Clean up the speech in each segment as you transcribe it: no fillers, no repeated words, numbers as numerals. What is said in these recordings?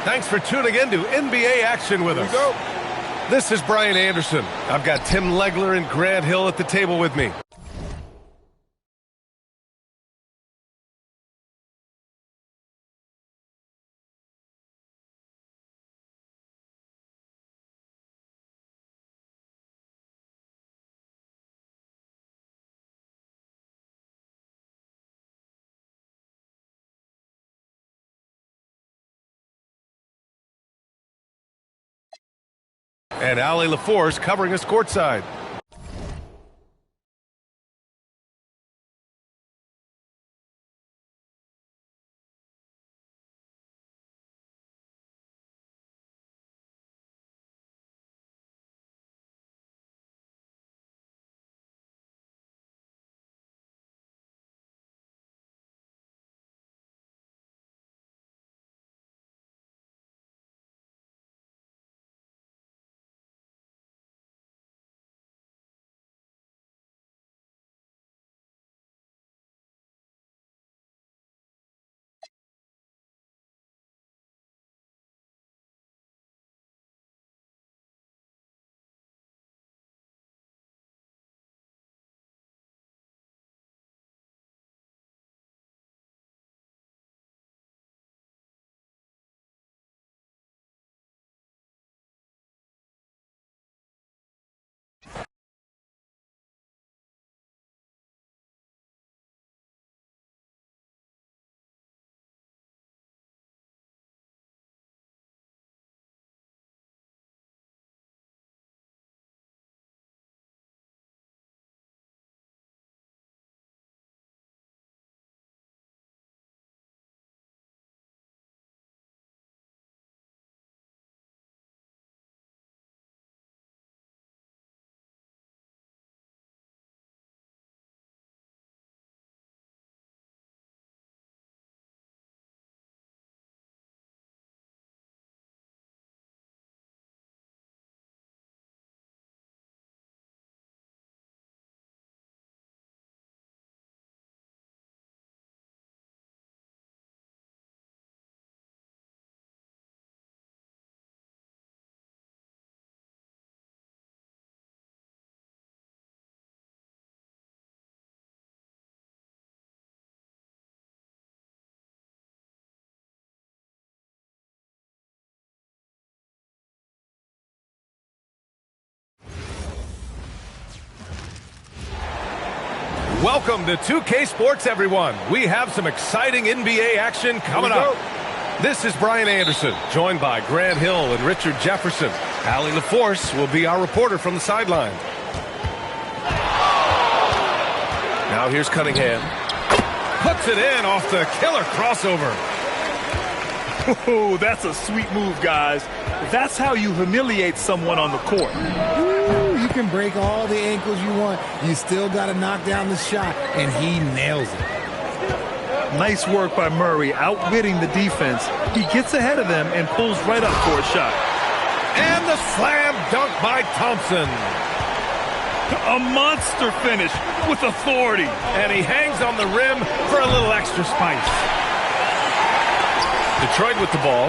Thanks for tuning in to NBA action with us. This is Brian Anderson. I've got Tim Legler and Grant Hill at the table with me. And Allie LaForce covering us courtside. Welcome to 2K Sports, everyone. We have some exciting NBA action coming up. This is Brian Anderson, joined by Grant Hill and Richard Jefferson. Allie LaForce will be our reporter from the sideline. Now here's Cunningham. Puts it in off the killer crossover. Oh, that's a sweet move, guys. That's how you humiliate someone on the court. Ooh, you can break all the ankles you want. You still got to knock down the shot, and he nails it. Nice work by Murray, outwitting the defense. He gets ahead of them and pulls right up for a shot. And the slam dunk by Thompson. A monster finish with authority. And he hangs on the rim for a little extra spice. Detroit with the ball.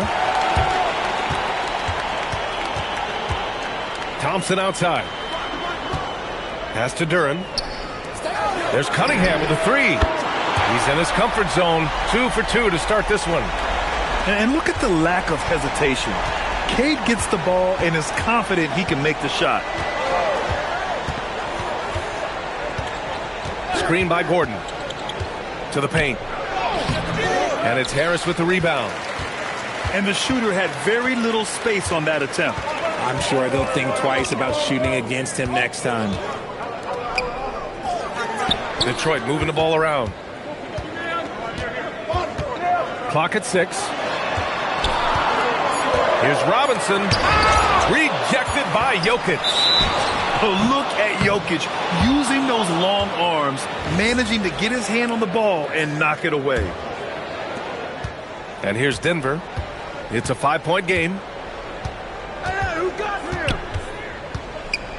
Thompson outside. Pass to Duren. There's Cunningham with a three. He's in his comfort zone. 2 for 2 to start this one. And look at the lack of hesitation. Cade gets the ball and is confident he can make the shot. Screen by Gordon. To the paint. And it's Harris with the rebound. And the shooter had very little space on that attempt. I'm sure they'll think twice about shooting against him next time. Detroit moving the ball around. Clock at 6. Here's Robinson. Rejected by Jokic. Oh, look at Jokic using those long arms, managing to get his hand on the ball and knock it away. And here's Denver. It's a 5-point game. Hey, who got him?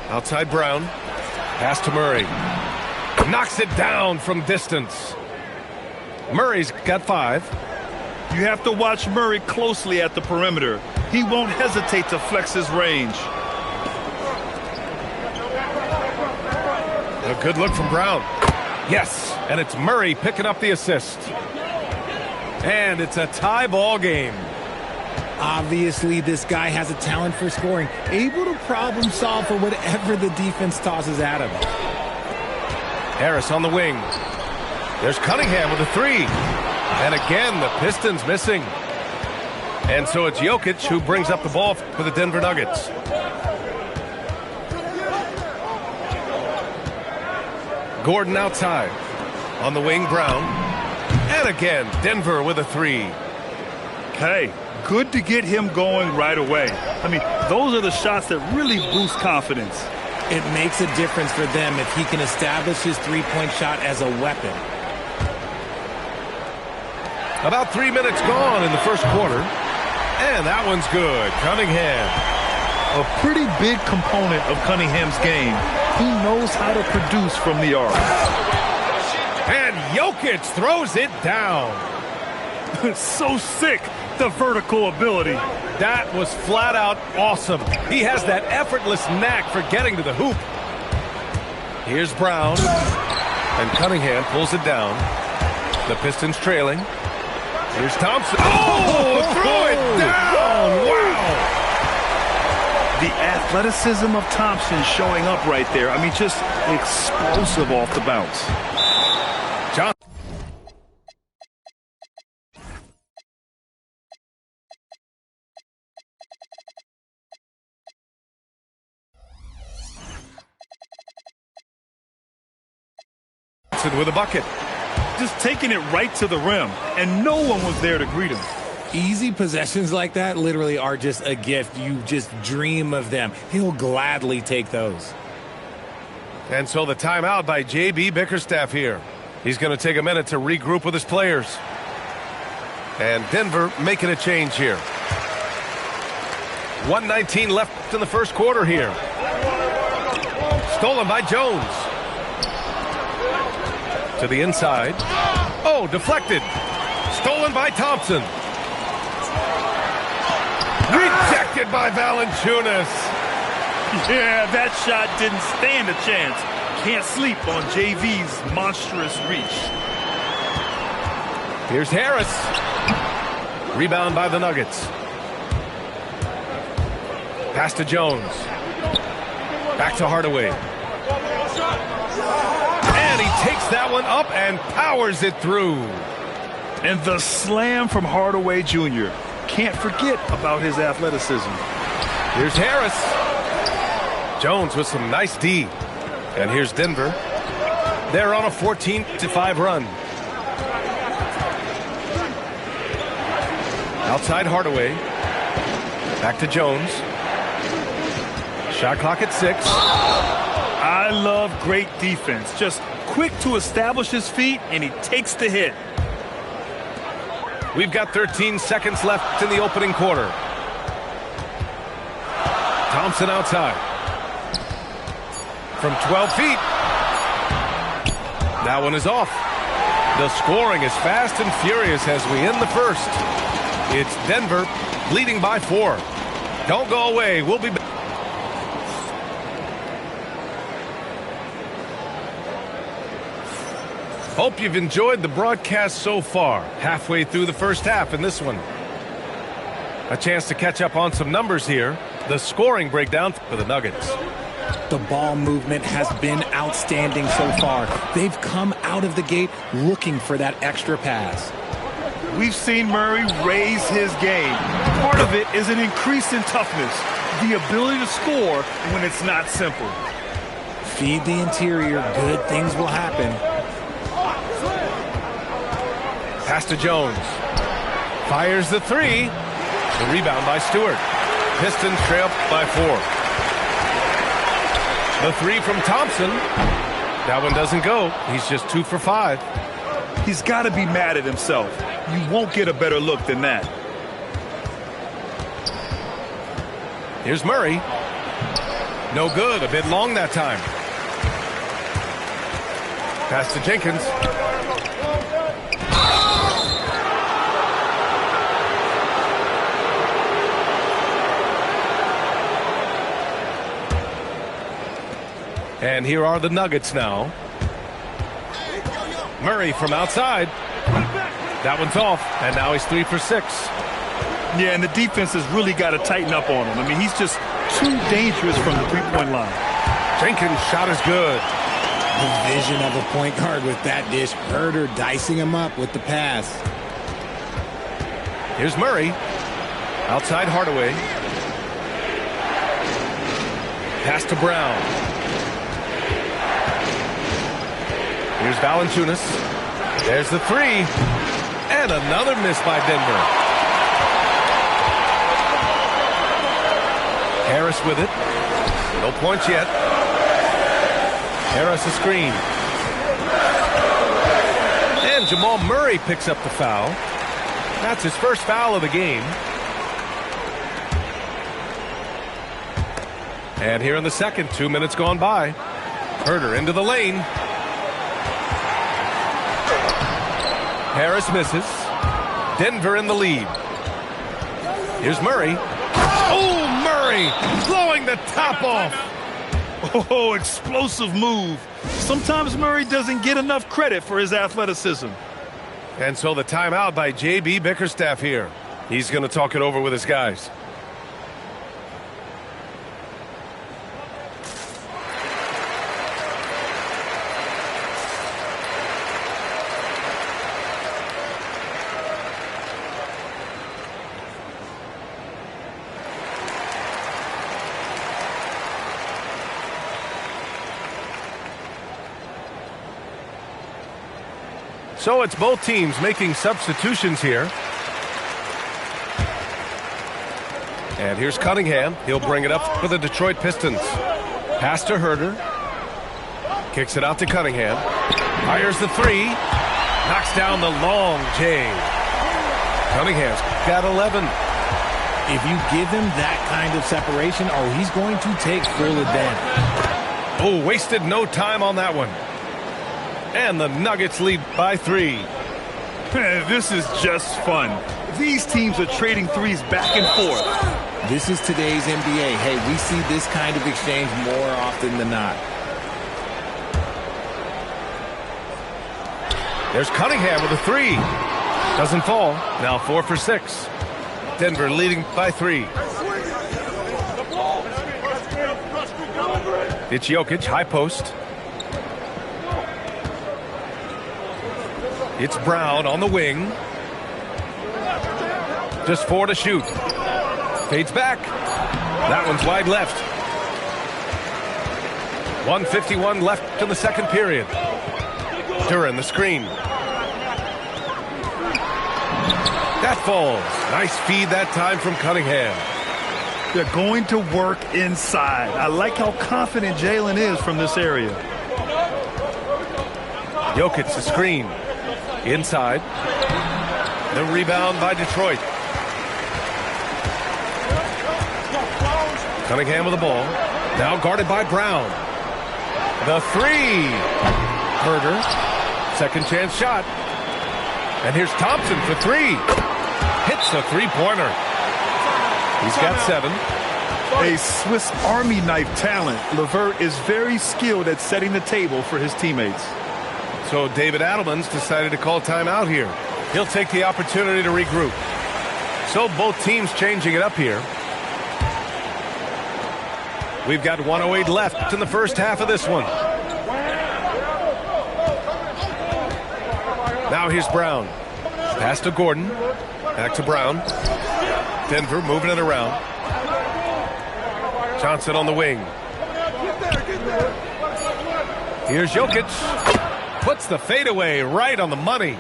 Outside Brown. Pass to Murray. Knocks it down from distance. Murray's got 5. You have to watch Murray closely at the perimeter. He won't hesitate to flex his range. A good look from Brown. Yes, and it's Murray picking up the assist. And it's a tie ball game. Obviously, this guy has a talent for scoring, able to problem solve for whatever the defense tosses at him. Harris on the wing. There's Cunningham with a three. And again, the Pistons missing. And so it's Jokic who brings up the ball for the Denver Nuggets. Gordon outside. On the wing, Brown. And again, Denver with a three. Hey, good to get him going right away. I mean, those are the shots that really boost confidence. It makes a difference for them if he can establish his three-point shot as a weapon. About 3 minutes gone in the first quarter. And that one's good. Cunningham. A pretty big component of Cunningham's game. He knows how to produce from the arc. And Jokic throws it down. So sick, the vertical ability. That was flat out awesome. He has that effortless knack for getting to the hoop. Here's Brown. And Cunningham pulls it down. The Pistons trailing. Here's Thompson. Oh, throw it down. Wow. The athleticism of Thompson showing up right there. I mean, just explosive off the bounce. John. With a bucket. Just taking it right to the rim, and no one was there to greet him. Easy possessions like that literally are just a gift. You just dream of them. He'll gladly take those. And so the timeout by J.B. Bickerstaff here. He's going to take a minute to regroup with his players. And Denver making a change here. 1:19 left in the first quarter here. Stolen by Jones. To the inside. Oh, deflected. Stolen by Thompson. Rejected by Valanciunas. Yeah, that shot didn't stand a chance. Can't sleep on JV's monstrous reach. Here's Harris. Rebound by the Nuggets. Pass to Jones. Back to Hardaway. And he takes that one up and powers it through. And the slam from Hardaway Jr. Can't forget about his athleticism. Here's Harris. Jones with some nice D. And here's Denver. They're on a 14-5 run. Outside Hardaway. Back to Jones. Shot clock at 6. I love great defense. Just quick to establish his feet, and he takes the hit. We've got 13 seconds left in the opening quarter. Thompson outside. From 12 feet. That one is off. The scoring is fast and furious as we end the first. It's Denver leading by 4. Don't go away. We'll be back. Hope you've enjoyed the broadcast so far. Halfway through the first half in this one. A chance to catch up on some numbers here. The scoring breakdown for the Nuggets. The ball movement has been outstanding so far. They've come out of the gate looking for that extra pass. We've seen Murray raise his game. Part of it is an increase in toughness, the ability to score when it's not simple. Feed the interior, good things will happen. Pass to Jones. Fires the 3. The rebound by Stewart. Pistons trail by 4. The 3 from Thompson. That one doesn't go. He's just 2 for 5. He's got to be mad at himself. You won't get a better look than that. Here's Murray. No good. A bit long that time. Pass to Jenkins. And here are the Nuggets now. Murray from outside. That one's off, and now he's 3 for 6. Yeah, and the defense has really got to tighten up on him. I mean, he's just too dangerous from the three-point line. Jenkins' shot is good. The vision of a point guard with that dish. Herder dicing him up with the pass. Here's Murray. Outside Hardaway. Pass to Brown. Here's Valanciunas. There's the three. And another miss by Denver. Harris with it. No points yet. Harris a screen. And Jamal Murray picks up the foul. That's his first foul of the game. And here in the second, 2 minutes gone by. Herder into the lane. Harris misses. Denver in the lead. Here's Murray. Oh, Murray blowing the top off. Oh, explosive move. Sometimes Murray doesn't get enough credit for his athleticism. And so the timeout by J.B. Bickerstaff here. He's going to talk it over with his guys. So it's both teams making substitutions here. And here's Cunningham. He'll bring it up for the Detroit Pistons. Pass to Herder. Kicks it out to Cunningham. Fires the three. Knocks down the long J. Cunningham's got 11. If you give him that kind of separation, oh, he's going to take full advantage. Oh, wasted no time on that one. And the Nuggets lead by 3. This is just fun. These teams are trading threes back and forth. This is today's NBA. Hey, we see this kind of exchange more often than not. There's Cunningham with a three. Doesn't fall. Now 4 for 6. Denver leading by 3. It's Jokic, high post. It's Brown on the wing. Just 4 to shoot. Fades back. That one's wide left. 1:51 left in the second period. Duran the screen. That falls. Nice feed that time from Cunningham. They're going to work inside. I like how confident Jalen is from this area. Jokic the screen. Inside. The rebound by Detroit. Cunningham with the ball. Now guarded by Brown. The three. Herder. Second chance shot. And here's Thompson for 3. Hits a three-pointer. He's got 7. A Swiss Army knife talent. LeVert is very skilled at setting the table for his teammates. So David Adelman's decided to call timeout here. He'll take the opportunity to regroup. So both teams changing it up here. We've got 1:08 left in the first half of this one. Now here's Brown. Pass to Gordon. Back to Brown. Denver moving it around. Johnson on the wing. Here's Jokic. Puts the fadeaway right on the money.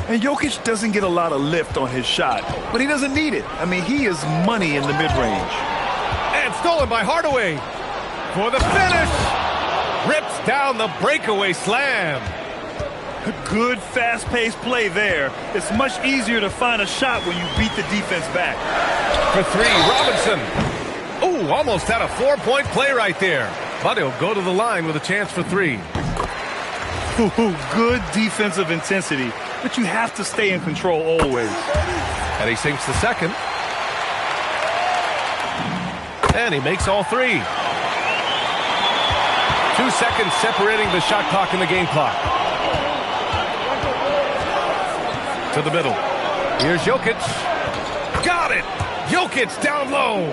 And Jokic doesn't get a lot of lift on his shot, but he doesn't need it. I mean, he is money in the mid-range. And stolen by Hardaway. For the finish. Rips down the breakaway slam. Good fast-paced play there. It's much easier to find a shot when you beat the defense back. For 3, Robinson. Ooh, almost had a 4-point play right there. But he'll go to the line with a chance for 3. Ooh, good defensive intensity, but you have to stay in control always. And he sinks the second. And he makes all 3. 2 seconds separating the shot clock and the game clock. To the middle. Here's Jokic. Got it! Jokic down low.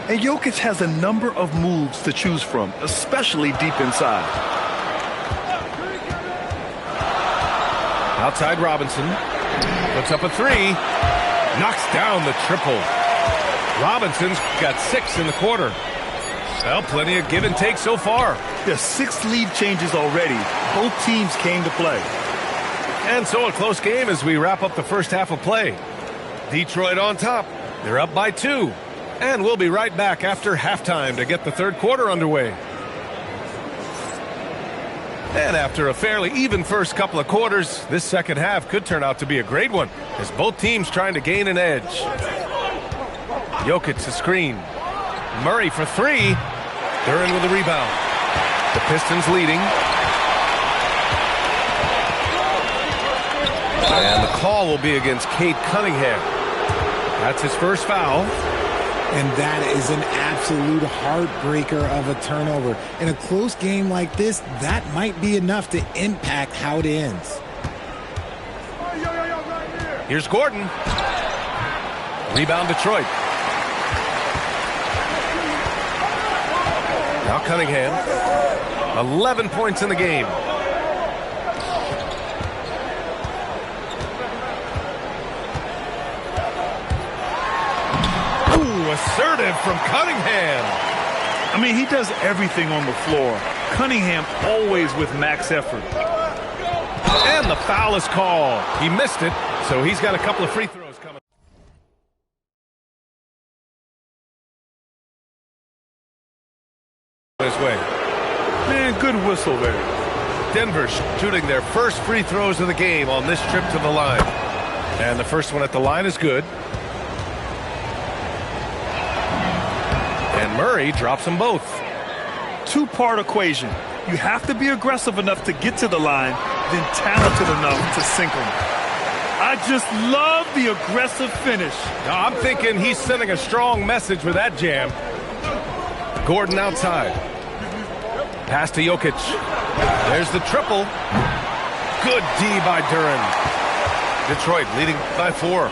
And Jokic has a number of moves to choose from, especially deep inside. Outside Robinson. Puts up a three. Knocks down the triple. Robinson's got 6 in the quarter. Well, plenty of give and take so far. There's 6 lead changes already. Both teams came to play. And so a close game as we wrap up the first half of play. Detroit on top. They're up by 2. And we'll be right back after halftime to get the third quarter underway. And after a fairly even first couple of quarters, this second half could turn out to be a great one as both teams trying to gain an edge. Jokic a screen. Murray for 3. Duren with a rebound. The Pistons leading. And the call will be against Cade Cunningham. That's his first foul. And that is an absolute heartbreaker of a turnover. In a close game like this, that might be enough to impact how it ends. Here's Gordon. Rebound Detroit. Now Cunningham. 11 points in the game. Assertive from Cunningham. I mean, he does everything on the floor. Cunningham always with max effort. And the foul is called. He missed it, so he's got a couple of free throws coming his way. Man, good whistle there. Denver shooting their first free throws of the game on this trip to the line. And the first one at the line is good. And Murray drops them both. 2-part equation. You have to be aggressive enough to get to the line, then talented enough to sink them. I just love the aggressive finish. Now, I'm thinking he's sending a strong message with that jam. Gordon outside. Pass to Jokic. There's the triple. Good D by Duren. Detroit leading by 4.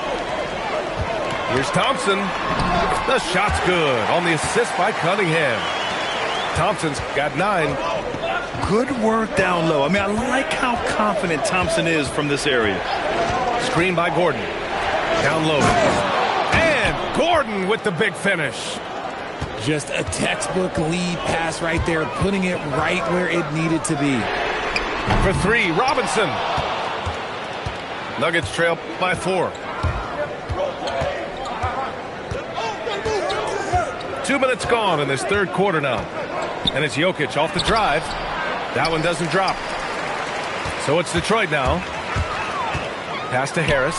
Here's Thompson. The shot's good on the assist by Cunningham. Thompson's got 9. Good work down low. I mean, I like how confident Thompson is from this area. Screen by Gordon. Down low. And Gordon with the big finish. Just a textbook lead pass right there, putting it right where it needed to be. For 3, Robinson. Nuggets trail by 4. 2 minutes gone in this third quarter now. And it's Jokic off the drive. That one doesn't drop. So it's Detroit now. Pass to Harris.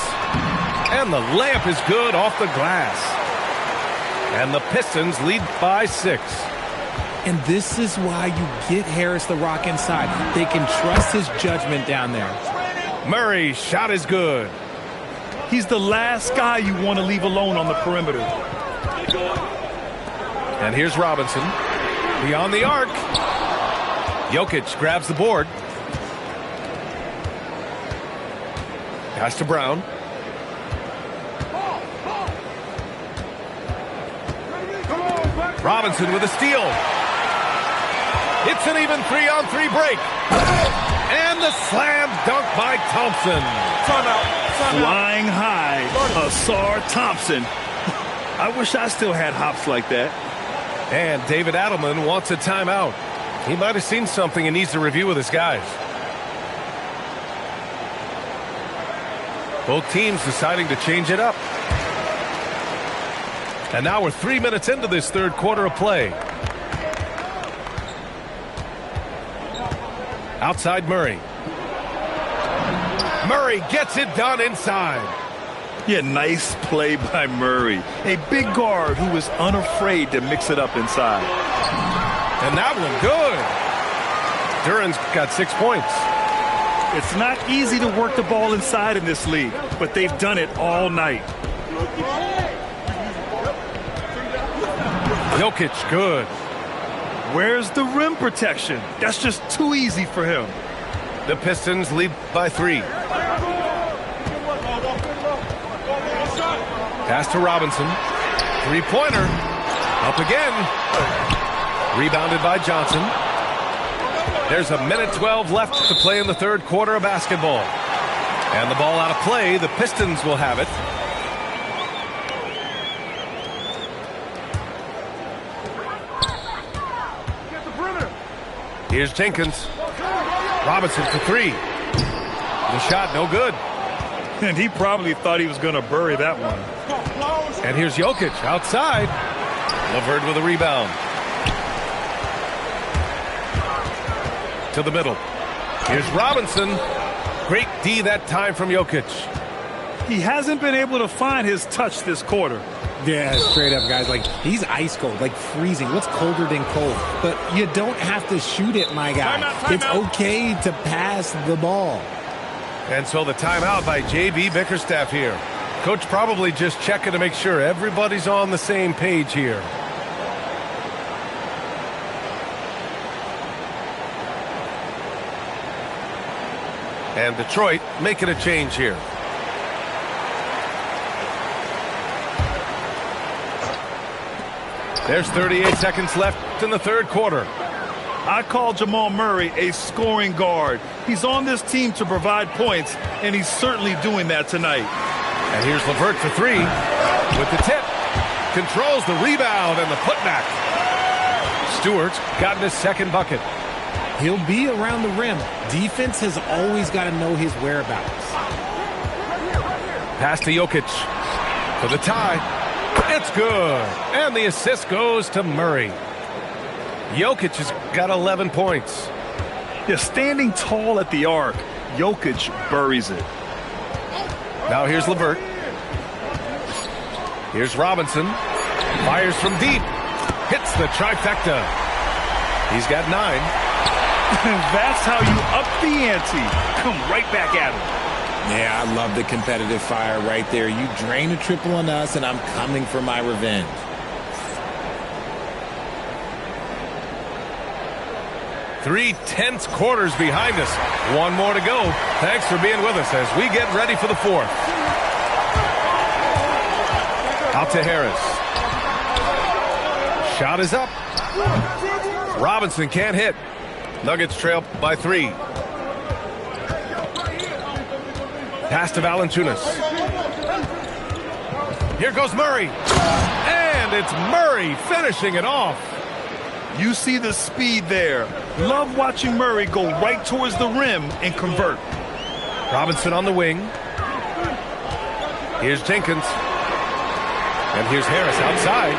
And the layup is good off the glass. And the Pistons lead by 6. And this is why you get Harris the rock inside. They can trust his judgment down there. Murray's shot is good. He's the last guy you want to leave alone on the perimeter. And here's Robinson. Beyond the arc. Jokic grabs the board. Pass to Brown. Robinson with a steal. It's an even 3-on-3 break. And the slam dunk by Thompson. Flying high, Asar Thompson. I wish I still had hops like that. And David Adelman wants a timeout. He might have seen something and needs to review with his guys. Both teams deciding to change it up. And now we're 3 minutes into this third quarter of play. Outside Murray. Murray gets it done inside. Yeah, nice play by Murray. A big guard who was unafraid to mix it up inside. And that one good. Duren's got 6 points. It's not easy to work the ball inside in this league, but they've done it all night. Jokic good. Where's the rim protection? That's just too easy for him. The Pistons lead by 3. Pass to Robinson. Three-pointer. Up again. Rebounded by Johnson. There's a minute 12 left to play in the third quarter of basketball. And the ball out of play. The Pistons will have it. Here's Jenkins. Robinson for 3. The shot no good. And he probably thought he was going to bury that one. And here's Jokic outside. LeVert with a rebound. To the middle. Here's Robinson. Great D that time from Jokic. He hasn't been able to find his touch this quarter. Yeah, straight up, guys. Like, he's ice cold, like freezing. What's colder than cold? But you don't have to shoot it, my guy. It's okay to pass the ball. And so the timeout by J.B. Bickerstaff here. Coach probably just checking to make sure everybody's on the same page here. And Detroit making a change here. There's 38 seconds left in the third quarter. I call Jamal Murray a scoring guard. He's on this team to provide points, and he's certainly doing that tonight. And here's LeVert for 3 with the tip. Controls the rebound and the putback. Stewart's gotten his second bucket. He'll be around the rim. Defense has always got to know his whereabouts. Pass to Jokic for the tie. It's good. And the assist goes to Murray. Jokic has got 11 points. Yeah, standing tall at the arc, Jokic buries it. Now here's LeVert. Here's Robinson. Fires from deep. Hits the trifecta. He's got 9. That's how you up the ante. Come right back at him. Yeah, I love the competitive fire right there. You drain a triple on us, and I'm coming for my revenge. Three tense quarters behind us. One more to go. Thanks for being with us as we get ready for the fourth. Out to Harris. Shot is up. Robinson can't hit. Nuggets trail by 3. Pass to Valanciunas. Here goes Murray. And it's Murray finishing it off. You see the speed there. Love watching Murray go right towards the rim and convert. Robinson on the wing. Here's Jenkins. And here's Harris outside.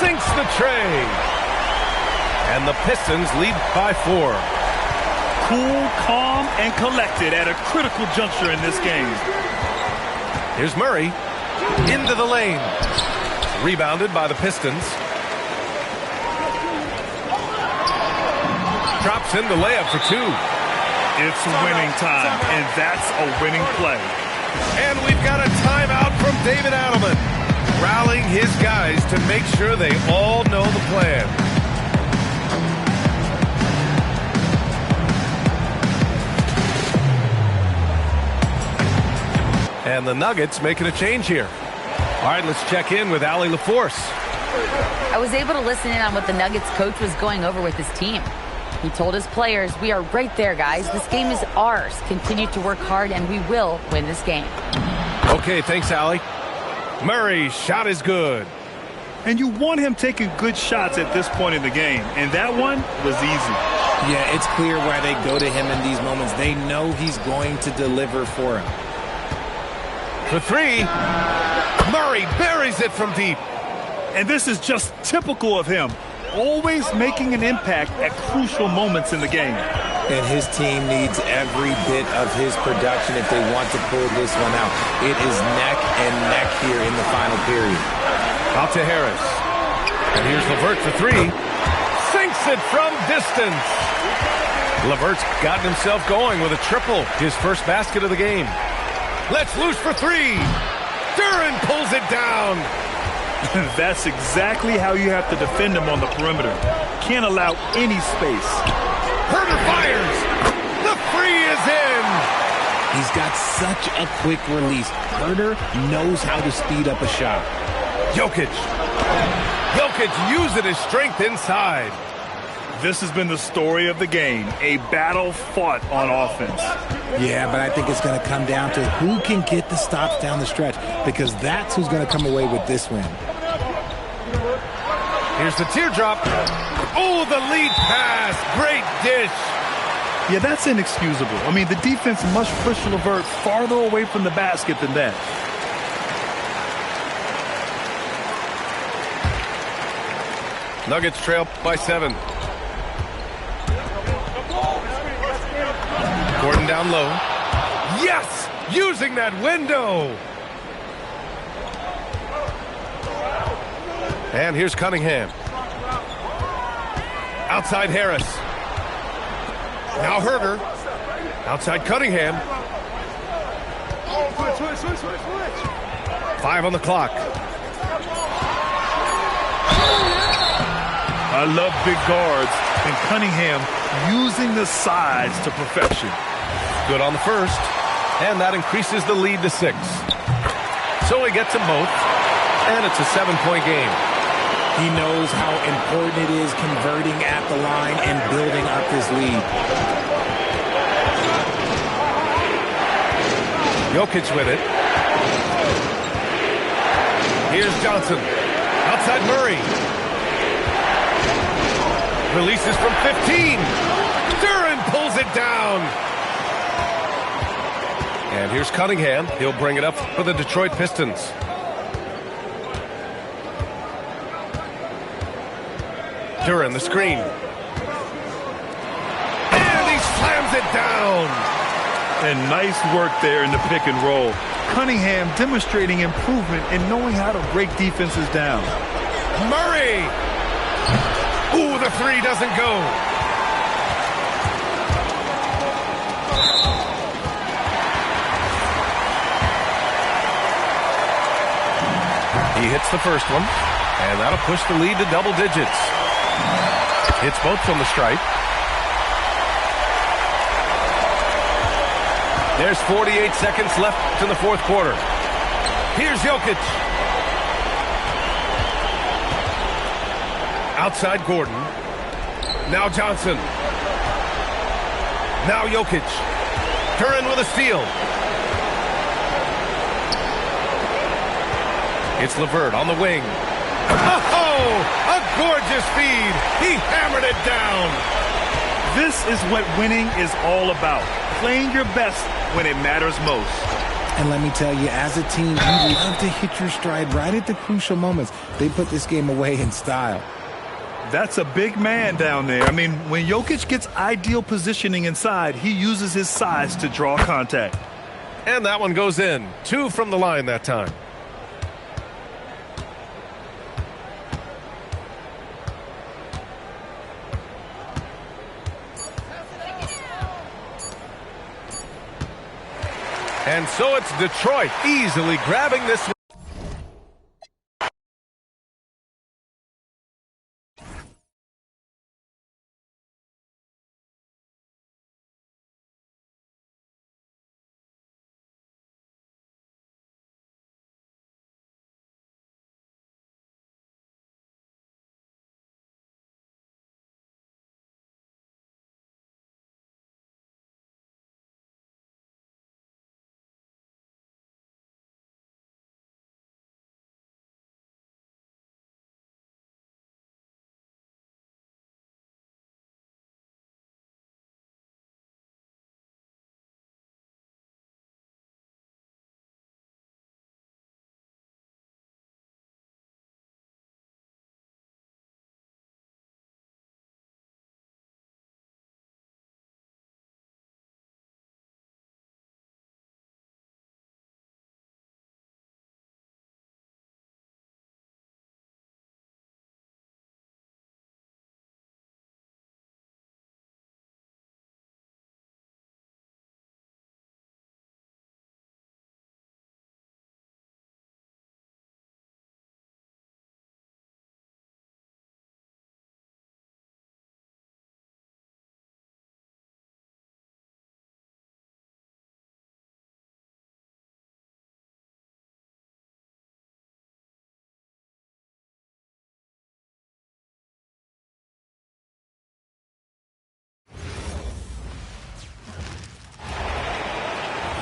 Sinks the tray. And the Pistons lead by 4. Cool, calm, and collected at a critical juncture in this game. Here's Murray. Into the lane. Rebounded by the Pistons. Drops in the layup for 2. It's winning time, and that's a winning play. And we've got a timeout from David Adelman, rallying his guys to make sure they all know the plan. And the Nuggets making a change here. All right, let's check in with Allie LaForce. I was able to listen in on what the Nuggets coach was going over with his team. He told his players, we are right there, guys. This game is ours. Continue to work hard, and we will win this game. Okay, thanks, Allie. Murray's shot is good. And you want him taking good shots at this point in the game, and that one was easy. Yeah, it's clear why they go to him in these moments. They know he's going to deliver for him. For 3, Murray buries it from deep. And this is just typical of him. Always making an impact at crucial moments in the game. And his team needs every bit of his production if they want to pull this one out. It is neck and neck here in the final period. Out to Harris. And here's LeVert for 3. Sinks it from distance. LeVert's gotten himself going with a triple. His first basket of the game. Let's loose for 3. Duren pulls it down. That's exactly how you have to defend him on the perimeter. Can't allow any space. Herter fires. The three is in. He's got such a quick release. Herter knows how to speed up a shot. Jokic using his strength inside. This has been the story of the game, a battle fought on offense. Yeah, but I think it's going to come down to who can get the stops down the stretch, because that's who's going to come away with this win. Here's the teardrop. Oh, the lead pass. Great dish. Yeah, that's inexcusable. I mean, the defense must push LeVert farther away from the basket than that. Nuggets trail by 7. Gordon down low. Yes! Using that window! And here's Cunningham. Outside Harris. Now Herter. Outside Cunningham. 5 on the clock. I love big guards, and Cunningham using the size to perfection. Good on the first, and that increases the lead to 6. So he gets them both, and it's a 7-point game. He knows how important it is converting at the line and building up his lead. Jokic with it. Here's Johnson. Outside Murray. Releases from 15. Duren pulls it down. And here's Cunningham. He'll bring it up for the Detroit Pistons. Duren, the screen. And he slams it down. And nice work there in the pick and roll. Cunningham demonstrating improvement in knowing how to break defenses down. Murray. Ooh, the three doesn't go. He hits the first one, and that'll push the lead to double digits. Hits both from the stripe. There's 48 seconds left in the fourth quarter. Here's Jokic. Outside Gordon. Now Johnson. Now Jokic. Duren with a steal. It's LeVert on the wing. Oh, a gorgeous feed. He hammered it down. This is what winning is all about. Playing your best when it matters most. And let me tell you, as a team, you love to hit your stride right at the crucial moments. They put this game away in style. That's a big man down there. I mean, when Jokic gets ideal positioning inside, he uses his size to draw contact. And that one goes in. 2 from the line that time. And so it's Detroit easily grabbing this one.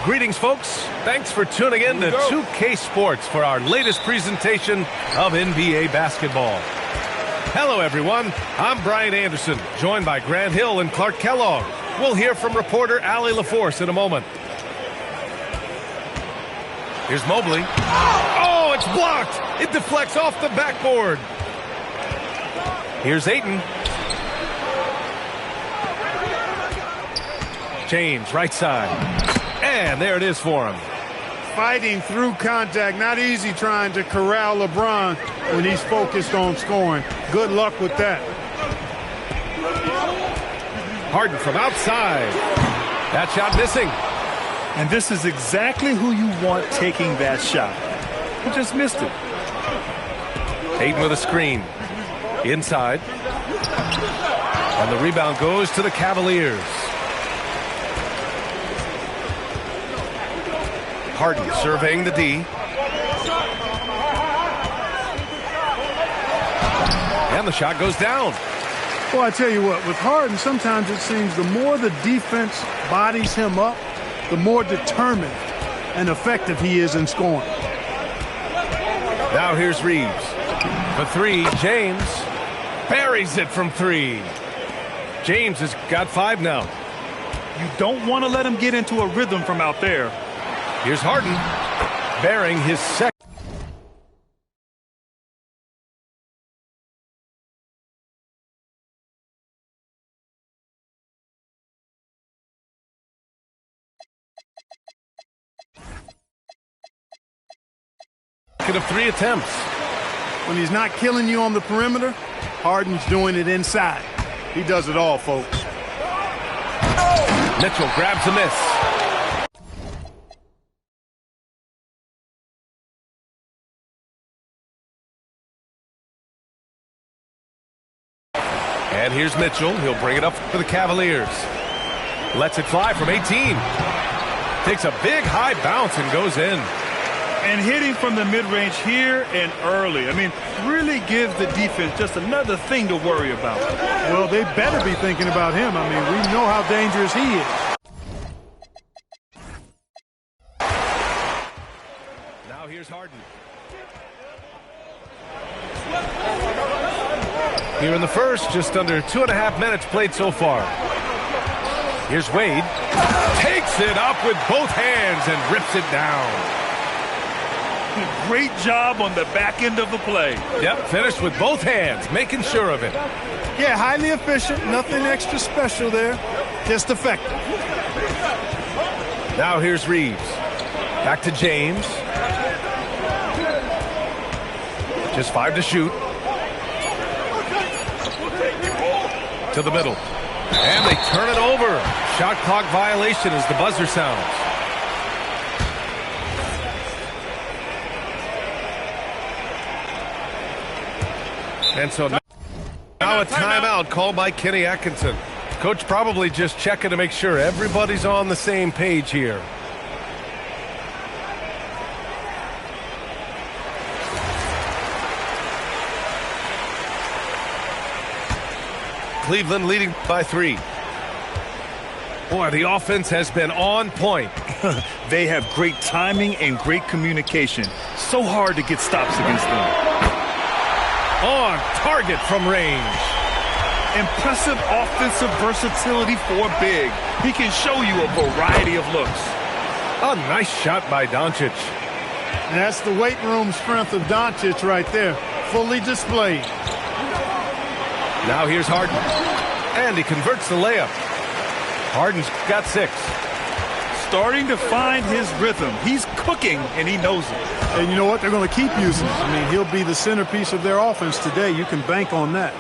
Greetings, folks. Thanks for tuning in to 2K Sports for our latest presentation of NBA basketball. Hello, everyone. I'm Brian Anderson, joined by Grant Hill and Clark Kellogg. We'll hear from reporter Allie LaForce in a moment. Here's Mobley. Oh, it's blocked. It deflects off the backboard. Here's Ayton. James, right side. And there it is for him. Fighting through contact. Not easy trying to corral LeBron when he's focused on scoring. Good luck with that. Harden from outside. That shot missing. And this is exactly who you want taking that shot. He just missed it. Ayton with a screen. Inside. And the rebound goes to the Cavaliers. Harden surveying the D. And the shot goes down. Well, I tell you what, with Harden, sometimes it seems the more the defense bodies him up, the more determined and effective he is in scoring. Now here's Reeves. For three, James buries it from three. James has got 5 now. You don't want to let him get into a rhythm from out there. Here's Harden, bearing his second. Of 3 attempts. When he's not killing you on the perimeter, Harden's doing it inside. He does it all, folks. Mitchell grabs a miss. And here's Mitchell. He'll bring it up for the Cavaliers. Lets it fly from 18. Takes a big high bounce and goes in. And hitting from the mid-range here and early. I mean, really gives the defense just another thing to worry about. Well, they better be thinking about him. I mean, we know how dangerous he is. Now here's Harden. Here in the first, just under 2.5 minutes played so far. Here's Wade. Takes it up with both hands and rips it down. Great job on the back end of the play. Yep, finished with both hands, making sure of it. Yeah, highly efficient. Nothing extra special there. Just effective. Now here's Reeves. Back to James. Just 5 to shoot. To the middle. And they turn it over. Shot clock violation as the buzzer sounds. And so now a timeout called by Kenny Atkinson. Coach probably just checking to make sure everybody's on the same page here. Cleveland leading by 3. Boy, the offense has been on point. They have great timing and great communication. So hard to get stops against them. On target from range. Impressive offensive versatility for big. He can show you a variety of looks. A nice shot by Doncic. That's the weight room strength of Doncic right there. Fully displayed. Now here's Harden. And he converts the layup. Harden's got 6. Starting to find his rhythm. He's cooking, and he knows it. And you know what? They're going to keep using him. I mean, he'll be the centerpiece of their offense today. You can bank on that.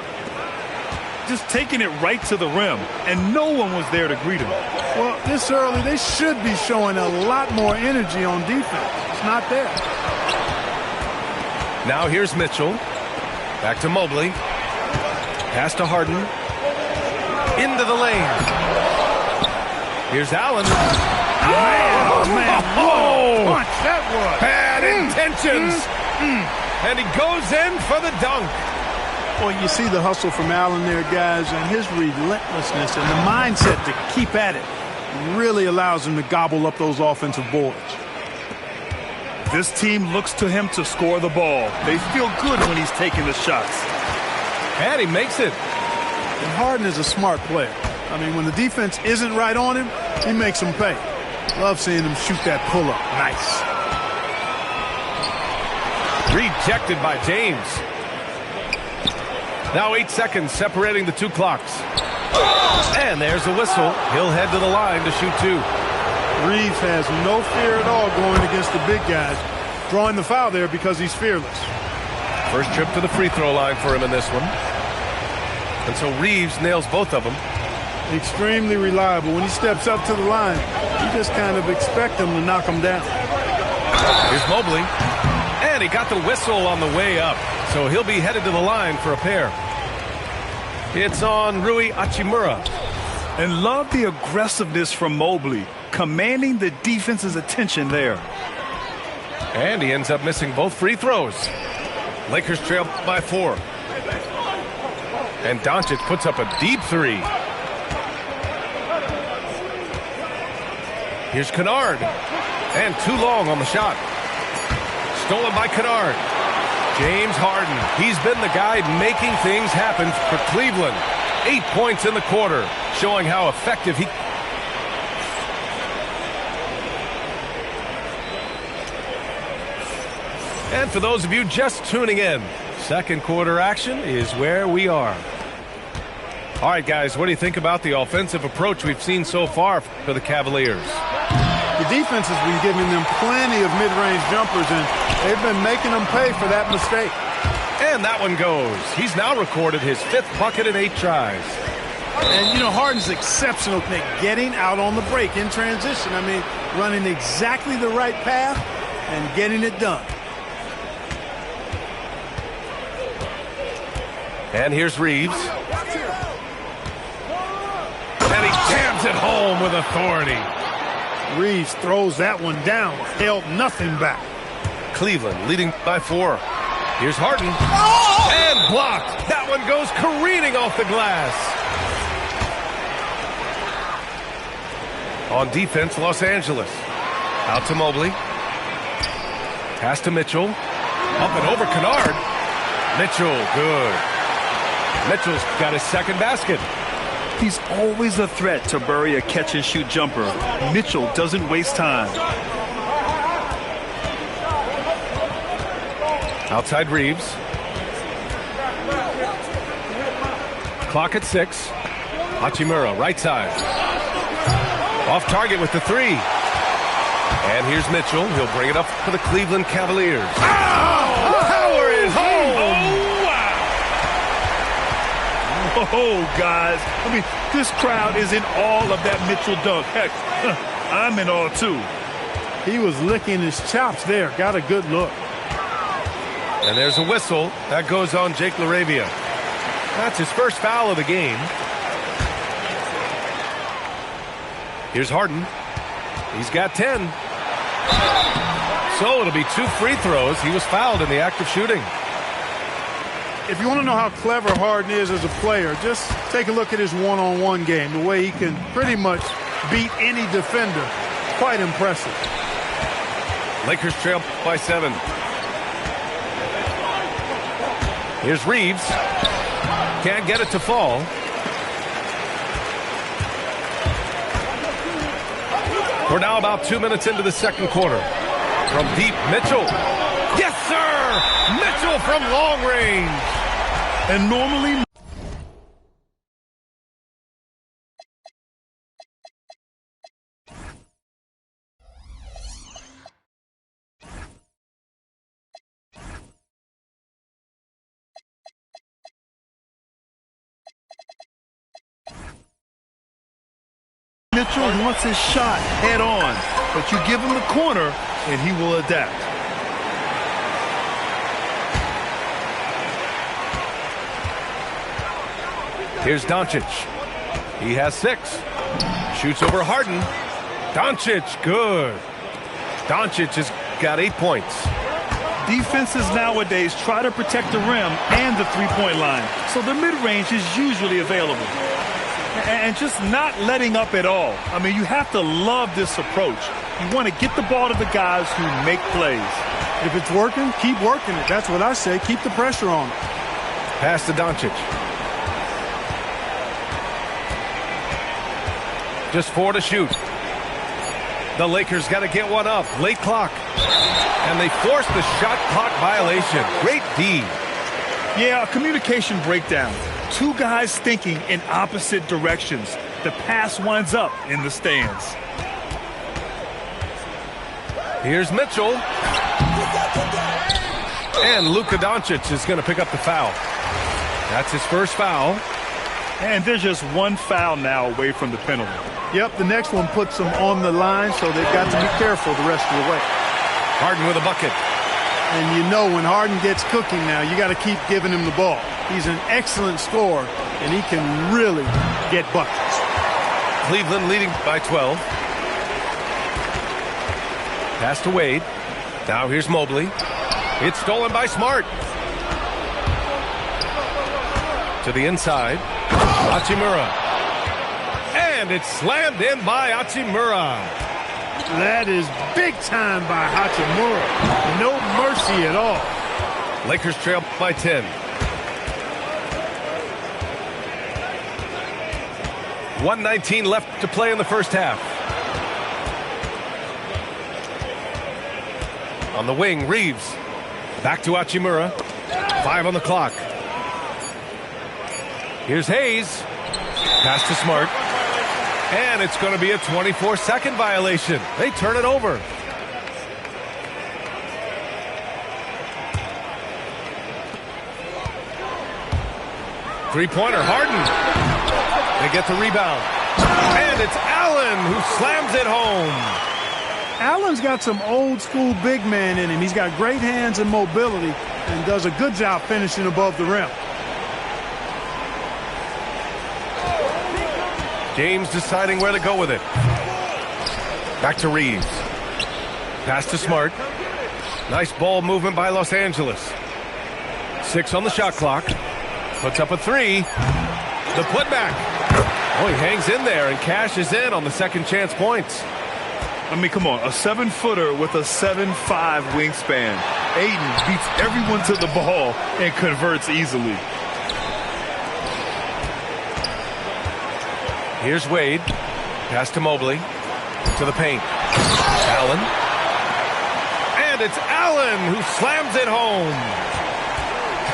Just taking it right to the rim, and no one was there to greet him. Well, this early, they should be showing a lot more energy on defense. It's not there. Now here's Mitchell. Back to Mobley. Pass to Harden. Into the lane. Here's Allen. Oh, man. Whoa. Punch that was. Bad intentions. And he goes in for the dunk. Well, you see the hustle from Allen there, guys, and his relentlessness and the mindset to keep at it. really allows him to gobble up those offensive boards. This team looks to him to score the ball. They feel good when he's taking the shots. And he makes it. And Harden is a smart player. I mean, when the defense isn't right on him, he makes them pay. Love seeing him shoot that pull-up. Nice. Rejected by James. Now 8 seconds separating the two clocks. And there's a whistle. He'll head to the line to shoot two. Reeves has no fear at all going against the big guys, drawing the foul there because he's fearless. First trip to the free throw line for him in this one. And so Reeves nails both of them. Extremely reliable. When he steps up to the line, you just kind of expect him to knock him down. Here's Mobley. And he got the whistle on the way up. So he'll be headed to the line for a pair. It's on Rui Hachimura. And love the aggressiveness from Mobley, commanding the defense's attention there. And he ends up missing both free throws. Lakers trail by 4. And Doncic puts up a deep three. Here's Kennard. And too long on the shot. Stolen by Kennard. James Harden. He's been the guy making things happen for Cleveland. 8 points in the quarter, showing how effective he... And for those of you just tuning in, second quarter action is where we are. All right, guys, what do you think about the offensive approach we've seen so far for the Cavaliers? The defense has been giving them plenty of mid-range jumpers, and they've been making them pay for that mistake. And that one goes. He's now recorded his 5th bucket in 8 tries. And, you know, Harden's exceptional at getting out on the break in transition. I mean, running exactly the right path and getting it done. And here's Reeves. And he jams it home with authority. Reeves throws that one down, held nothing back. Cleveland leading by 4. Here's Harden. And blocked. That one goes careening off the glass. On defense, Los Angeles. Out to Mobley. Pass to Mitchell. Up and over Kennard. Mitchell, good. Mitchell's got his second basket. He's always a threat to bury a catch-and-shoot jumper. Mitchell doesn't waste time. Outside Reeves. Clock at 6. Hachimura, right side. Off target with the 3. And here's Mitchell. He'll bring it up for the Cleveland Cavaliers. Oh! Power is home! Oh, guys. I mean, this crowd is in awe of that Mitchell dunk. Heck, I'm in awe, too. He was licking his chops there. Got a good look. And there's a whistle. That goes on Jake LaRavia. That's his first foul of the game. Here's Harden. He's got 10. So it'll be 2 free throws. He was fouled in the act of shooting. If you want to know how clever Harden is as a player, just take a look at his one-on-one game, the way he can pretty much beat any defender. Quite impressive. Lakers trail by 7. Here's Reeves. Can't get it to fall. We're now about 2 minutes into the second quarter. From deep, Mitchell. Yes, sir! Mitchell from long range. And normally... Mitchell wants his shot head on, but you give him the corner and he will adapt. Here's Doncic. He has 6. Shoots over Harden. Doncic, good. Doncic has got 8 points. Defenses nowadays try to protect the rim and the three-point line, so the mid-range is usually available. and just not letting up at all. I mean, you have to love this approach. You want to get the ball to the guys who make plays. If it's working, keep working it. That's what I say. Keep the pressure on. Pass to Doncic. Just 4 to shoot. The Lakers got to get one up. Late clock. And they force the shot clock violation. Great D. Yeah, a communication breakdown. Two guys thinking in opposite directions. The pass winds up in the stands. Here's Mitchell. And Luka Doncic is going to pick up the foul. That's his first foul. And there's just one foul now away from the penalty. Yep, the next one puts them on the line, so they've got to be careful the rest of the way. Harden with a bucket. And you know when Harden gets cooking now, you got to keep giving him the ball. He's an excellent scorer, and he can really get buckets. Cleveland leading by 12. Pass to Wade. Now here's Mobley. It's stolen by Smart. To the inside. Hachimura. And it's slammed in by Hachimura. That is big time by Hachimura. No mercy at all. Lakers trail by 10. 1:19 left to play in the first half. On the wing, Reeves. Back to Hachimura. 5 on the clock. Here's Hayes. Pass to Smart. And it's going to be a 24-second violation. They turn it over. Three-pointer, Harden. They get the rebound. And it's Allen who slams it home. Allen's got some old-school big man in him. He's got great hands and mobility and does a good job finishing above the rim. James deciding where to go with it. Back to Reeves. Pass to Smart. Nice ball movement by Los Angeles. 6 on the shot clock. Puts up a 3. The putback. Oh, he hangs in there and cashes in on the second chance points. I mean, come on. A 7-footer with a 7'5" wingspan. Ayton beats everyone to the ball and converts easily. Here's Wade. Pass to Mobley. To the paint. Allen. And it's Allen who slams it home.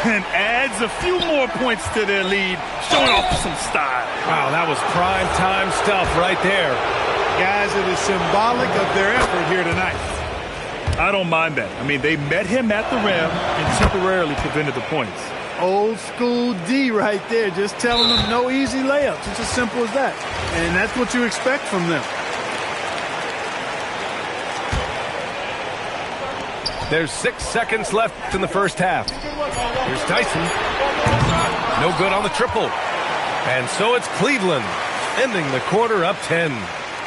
And adds a few more points to their lead, showing off some style. Wow, that was prime time stuff right there. Guys, it is symbolic of their effort here tonight. I don't mind that. I mean, they met him at the rim and temporarily prevented the points. Old school D right there, just telling them no easy layups. It's as simple as that. And that's what you expect from them. There's 6 seconds left in the first half. Here's Tyson. No good on the triple. And so it's Cleveland ending the quarter up 10.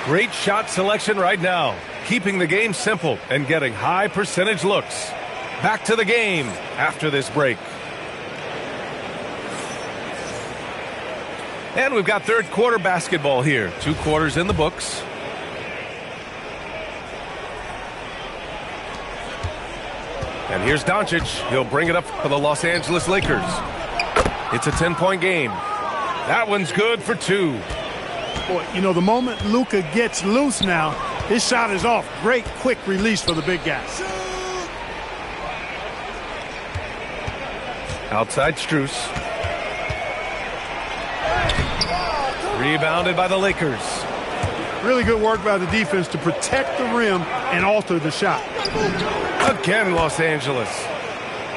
Great shot selection right now, keeping the game simple and getting high percentage looks. Back to the game after this break. And we've got third quarter basketball here. 2 quarters in the books. And here's Doncic. He'll bring it up for the Los Angeles Lakers. It's a 10-point game. That one's good for 2. Boy, you know, the moment Luka gets loose now, his shot is off. Great quick release for the big guy. Outside Strus. Rebounded by the Lakers. Really good work by the defense to protect the rim and alter the shot. Again, Los Angeles.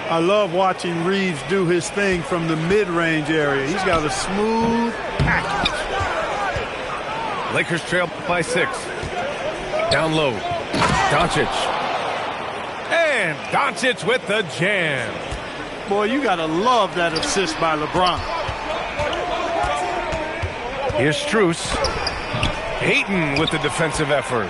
I love watching Reeves do his thing from the mid-range area. He's got a smooth package. Lakers trail by 6. Down low. Doncic. And Doncic with the jam. Boy, you got to love that assist by LeBron. Here's Strus. Ayton with the defensive effort.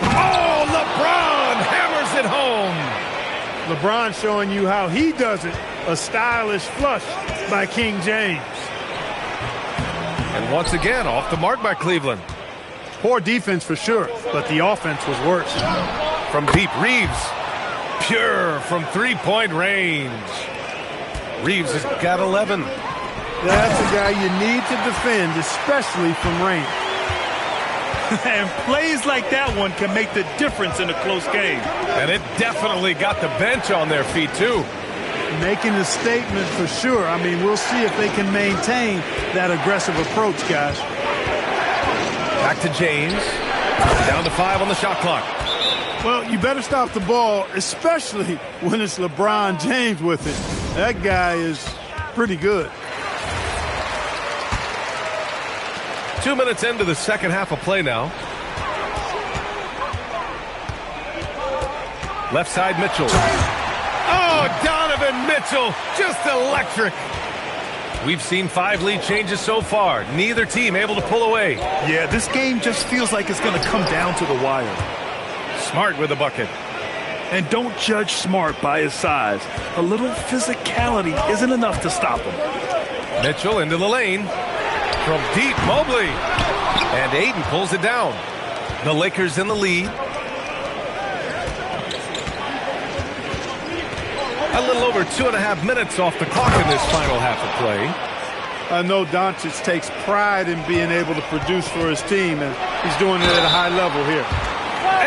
Oh, LeBron hammers it home. LeBron showing you how he does it A stylish flush by King James. And once again, off the mark by Cleveland. Poor defense for sure, but the offense was worse. From deep, Reeves. Pure from three-point range. Reeves has got 11. That's a guy you need to defend, especially from range. And plays like that one can make the difference in a close game. And it definitely got the bench on their feet, too. Making a statement for sure. I mean, we'll see if they can maintain that aggressive approach, guys. Back to James. Down to 5 on the shot clock. Well, you better stop the ball, especially when it's LeBron James with it. That guy is pretty good. 2 minutes into the second half of play now. Left side, Mitchell. Oh, Donovan Mitchell, just electric. We've seen 5 lead changes so far. Neither team able to pull away. Yeah, this game just feels like it's going to come down to the wire. Smart with the bucket. And don't judge Smart by his size. A little physicality isn't enough to stop him. Mitchell into the lane. From deep, Mobley. And Aiden pulls it down. The Lakers in the lead. A little over 2.5 minutes off the clock in this final half of play. I know Doncic takes pride in being able to produce for his team, and he's doing it at a high level here.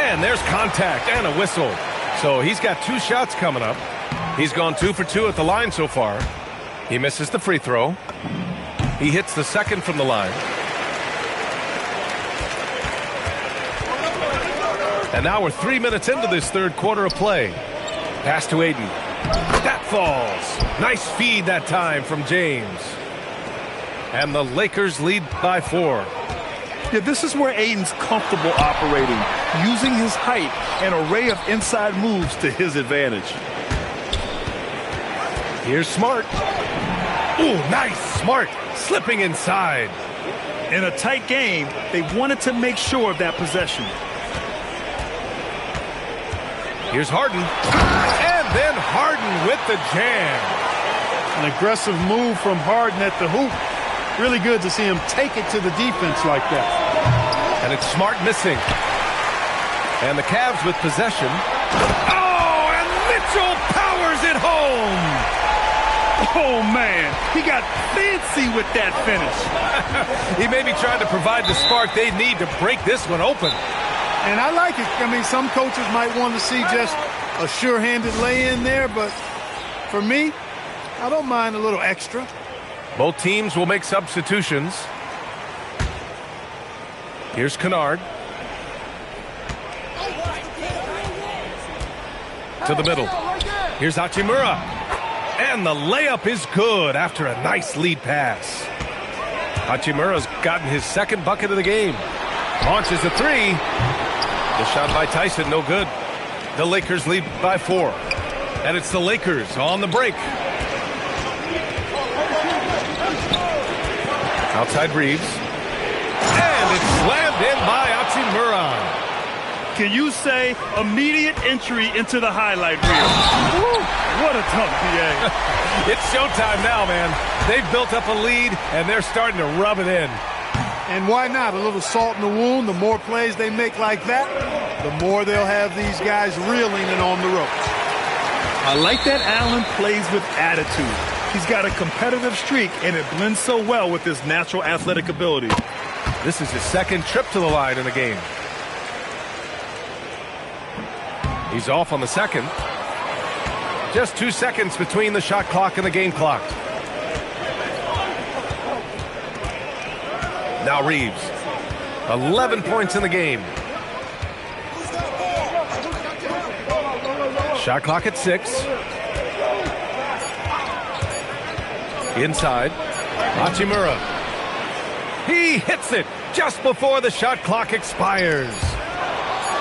And there's contact and a whistle. So he's got 2 shots coming up. He's gone 2 for 2 at the line so far. He misses the free throw. He hits the second from the line. And now we're 3 minutes into this third quarter of play. Pass to Aiden. That falls. Nice feed that time from James. And the Lakers lead by 4. Yeah, this is where Aiden's comfortable operating, using his height and array of inside moves to his advantage. Here's Smart. Ooh, nice. Smart slipping inside. In a tight game, they wanted to make sure of that possession. Here's Harden. And then Harden with the jam. An aggressive move from Harden at the hoop. Really good to see him take it to the defense like that. And it's Smart missing. And the Cavs with possession. Oh, and Mitchell powers it home. Oh, man, he got fancy with that finish. He may be trying to provide the spark they need to break this one open. And I like it. I mean, some coaches might want to see just a sure-handed lay-in there, but for me, I don't mind a little extra. Both teams will make substitutions. Here's Kennard. To the middle. Here's Hachimura. And the layup is good after a nice lead pass. Hachimura's gotten his second bucket of the game. Launches a 3. The shot by Tyson, no good. The Lakers lead by 4. And it's the Lakers on the break. Outside Reeves. And it's slammed in by Hachimura. Can you say immediate entry into the highlight reel? Woo, what a dunk, PA. It's showtime now, man. They've built up a lead, and they're starting to rub it in. And why not? A little salt in the wound. The more plays they make like that, the more they'll have these guys reeling and on the ropes. I like that Allen plays with attitude. He's got a competitive streak, and it blends so well with his natural athletic ability. This is his second trip to the line in the game. He's off on the second. Just 2 seconds between the shot clock and the game clock. Now Reeves. 11 points in the game. Shot clock at 6. Inside. Hachimura. He hits it just before the shot clock expires.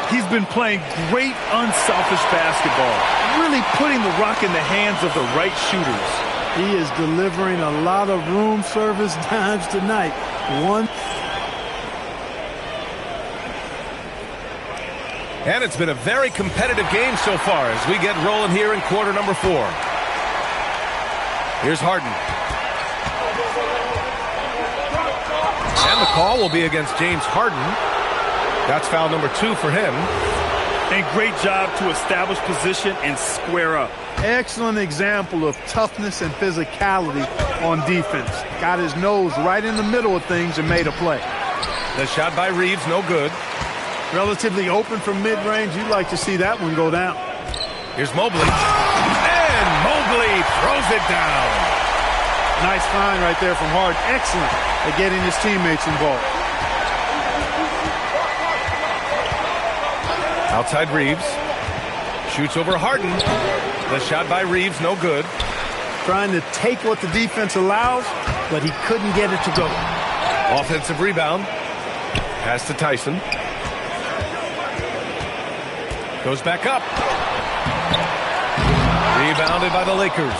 He's been playing great, unselfish basketball, really putting the rock in the hands of the right shooters. He is delivering a lot of room service dimes tonight. And it's been a very competitive game so far as we get rolling here in quarter number 4. Here's Harden. And the call will be against James Harden. That's foul number 2 for him. And great job to establish position and square up. Excellent example of toughness and physicality on defense. Got his nose right in the middle of things and made a play. The shot by Reeves, no good. Relatively open from mid-range. You'd like to see that one go down. Here's Mobley. And Mobley throws it down. Nice find right there from Harden. Excellent at getting his teammates involved. Outside Reeves. Shoots over Harden. The shot by Reeves, no good. Trying to take what the defense allows, but he couldn't get it to go. Offensive rebound. Pass to Tyson. Goes back up. Rebounded by the Lakers.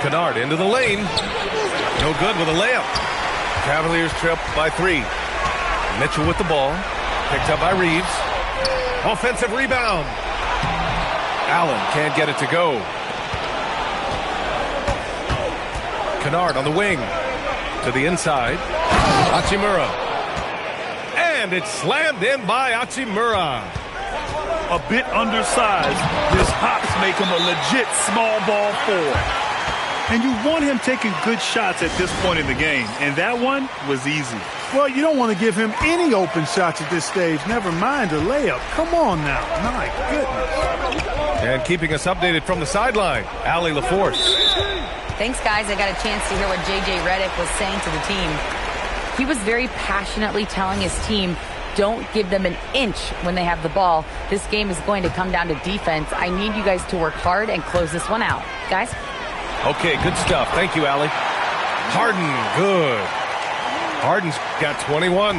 Kennard into the lane. No good with a layup. Cavaliers trip by 3. Mitchell with the ball. Picked up by Reeves. Offensive rebound. Allen can't get it to go. Kennard on the wing. To the inside. Hachimura. And it's slammed in by Hachimura. A bit undersized. His hops make him a legit small ball 4. And you want him taking good shots at this point in the game. And that one was easy. Well, you don't want to give him any open shots at this stage. Never mind a layup. Come on now. My goodness. And keeping us updated from the sideline, Allie LaForce. Thanks, guys. I got a chance to hear what J.J. Redick was saying to the team. He was very passionately telling his team, don't give them an inch when they have the ball. This game is going to come down to defense. I need you guys to work hard and close this one out. Guys? Okay, good stuff. Thank you, Allie. Harden, good. Harden's got 21.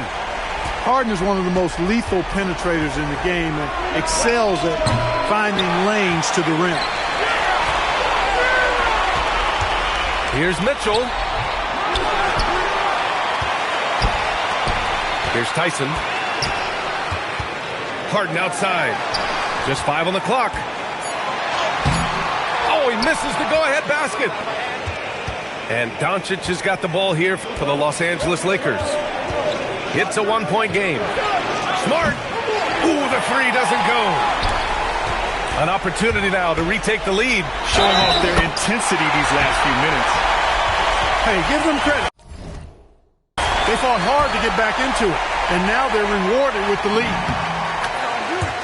Harden is one of the most lethal penetrators in the game and excels at finding lanes to the rim. Here's Mitchell. Here's Tyson. Harden outside. Just 5 on the clock. Oh, he misses the go-ahead basket. And Doncic has got the ball here for the Los Angeles Lakers. It's a one-point game. Smart. Ooh, the 3 doesn't go. An opportunity now to retake the lead. Showing off their intensity these last few minutes. Hey, give them credit. They fought hard to get back into it, and now they're rewarded with the lead.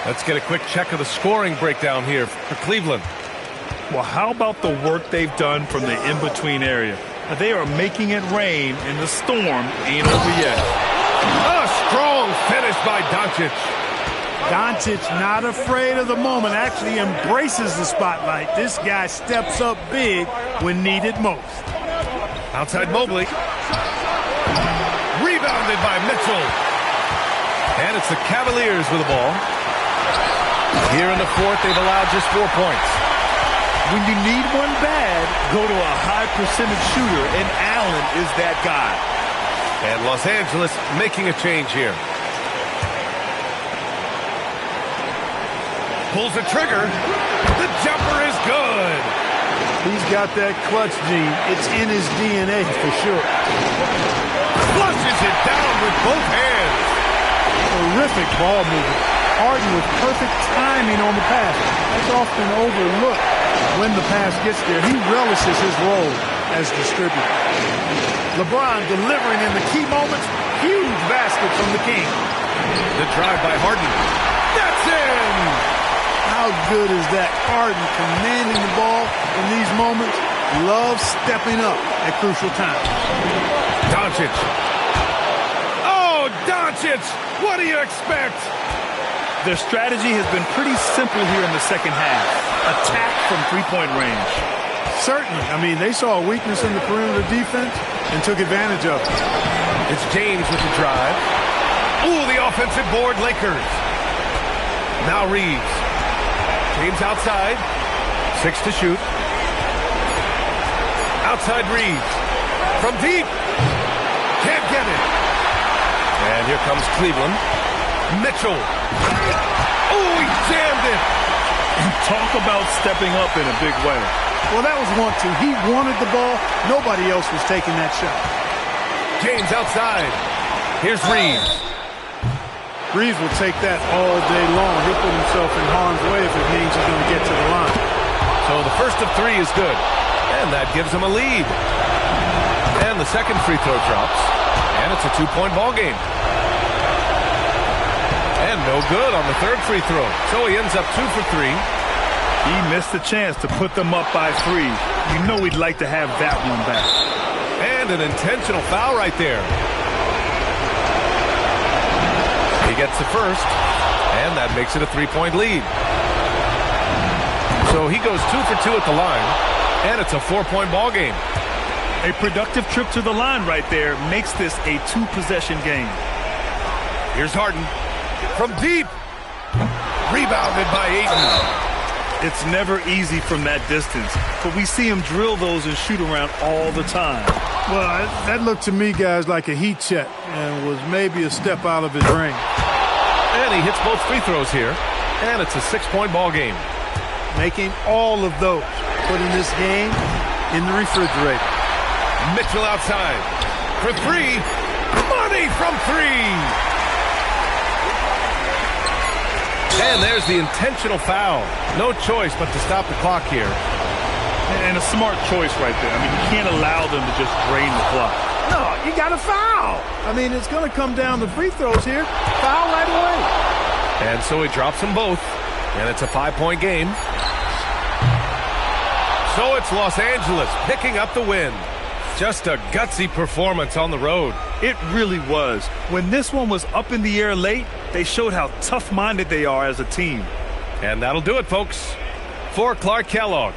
Let's get a quick check of the scoring breakdown here for Cleveland. Well, how about the work they've done from the in-between area? They are making it rain, and the storm ain't over yet. A strong finish by Doncic. Doncic not afraid of the moment, actually embraces the spotlight. This guy steps up big when needed most. Outside Mobley. Rebounded by Mitchell. And it's the Cavaliers with the ball. Here in the 4th, they've allowed just 4 points. When you need one bad, go to a high percentage shooter, and Allen is that guy. And Los Angeles making a change here. Pulls the trigger. The jumper is good. He's got that clutch gene. It's in his DNA for sure. Flushes it down with both hands. Terrific ball movement. Harden with perfect timing on the pass. That's often overlooked when the pass gets there. He relishes his role as distributor. LeBron delivering in the key moments. Huge basket from the King. The drive by Harden. That's in! How good is that? Harden commanding the ball in these moments. Loves stepping up at crucial times. Doncic. Oh, Doncic! What do you expect? Their strategy has been pretty simple here in the second half. Attack from three-point range. Certainly. I mean, they saw a weakness in the perimeter defense and took advantage of it. It's James with the drive. Ooh, the offensive board, Lakers. Now Reeves. James outside. 6 to shoot. Outside Reeves. From deep. Can't get it. And here comes Cleveland. Mitchell. Oh, he jammed it. And talk about stepping up in a big way. Well, that was 1-2. He wanted the ball. Nobody else was taking that shot. James outside. Here's Reeves. Reeves will take that all day long. He'll put himself in harm's way if it means he's going to get to the line. So the first of 3 is good. And that gives him a lead. And the second free throw drops. And it's a 2-point ball game. And no good on the third free throw. So he ends up 2 for 3. He missed the chance to put them up by 3. You know he'd like to have that one back. And an intentional foul right there. He gets the first, and that makes it a 3-point lead. So he goes 2 for 2 at the line, and it's a 4-point ball game. A productive trip to the line right there makes this a 2-possession game. Here's Harden from deep. Rebounded by Ayton. It's never easy from that distance, but we see him drill those and shoot around all the time. Well, that looked to me, guys, like a heat check and was maybe a step out of his range. And he hits both free throws here, and it's a 6-point ball game. Making all of those, putting this game in the refrigerator. Mitchell outside for 3. Money from 3. And there's the intentional foul. No choice but to stop the clock here. And a smart choice right there. I mean, you can't allow them to just drain the clock. No, you got to foul. I mean, it's going to come down to free throws here. Foul right away. And so he drops them both. And it's a 5-point game. So it's Los Angeles picking up the win. Just a gutsy performance on the road. It really was. When this one was up in the air late, they showed how tough-minded they are as a team. And that'll do it, folks. For Clark Kellogg.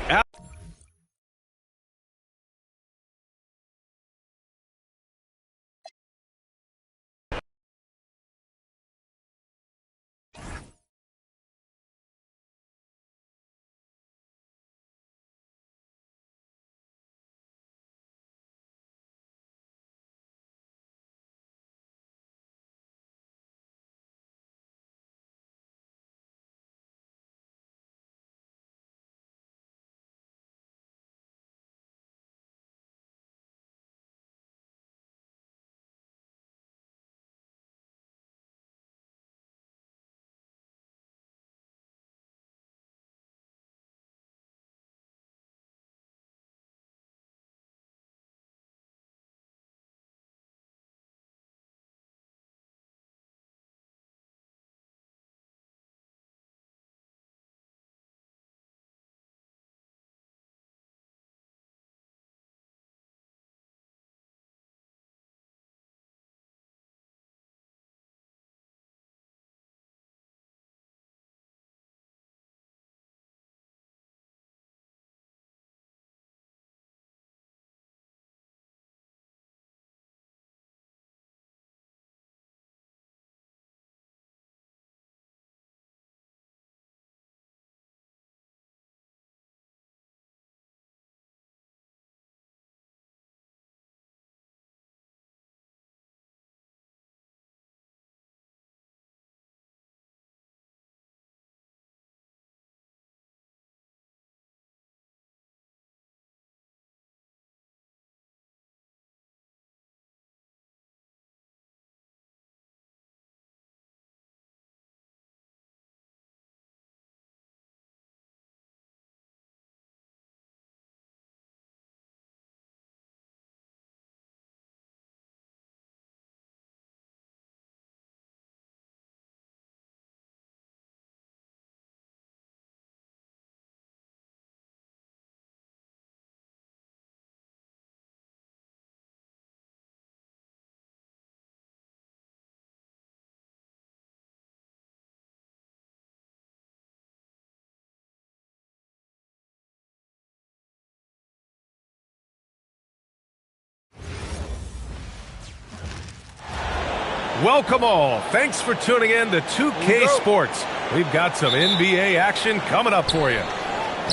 Welcome all. Thanks for tuning in to 2K Sports. We've got some NBA action coming up for you.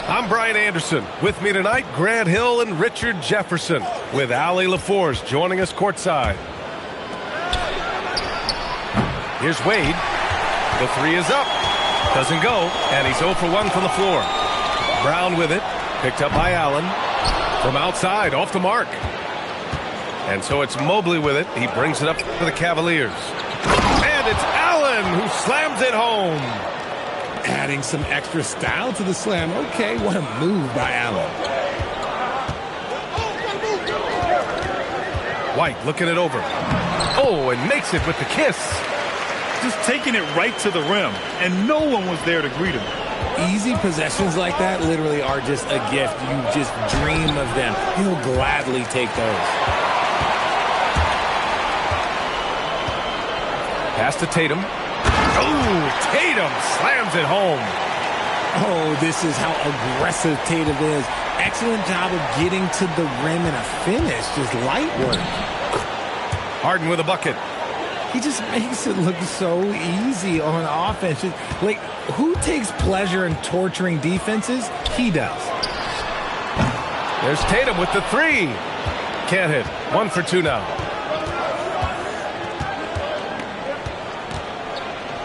I'm Brian Anderson. With me tonight, Grant Hill and Richard Jefferson, with Allie LaForce joining us courtside. Here's Wade. The 3 is up. Doesn't go, and he's 0 for 1 from the floor. Brown with it, picked up by Allen. From outside, off the mark. And so it's Mobley with it. He brings it up for the Cavaliers. And it's Allen who slams it home. Adding some extra style to the slam. Okay, what a move by Allen. White looking it over. Oh, and makes it with the kiss. Just taking it right to the rim, and no one was there to greet him. Easy possessions like that literally are just a gift. You just dream of them. He'll gladly take those. Pass to Tatum. Oh, Tatum slams it home. Oh, this is how aggressive Tatum is. Excellent job of getting to the rim and a finish. Just light work. Harden with a bucket. He just makes it look so easy on offense. Like, who takes pleasure in torturing defenses? He does. There's Tatum with the three. Can't hit. 1 for 2 now.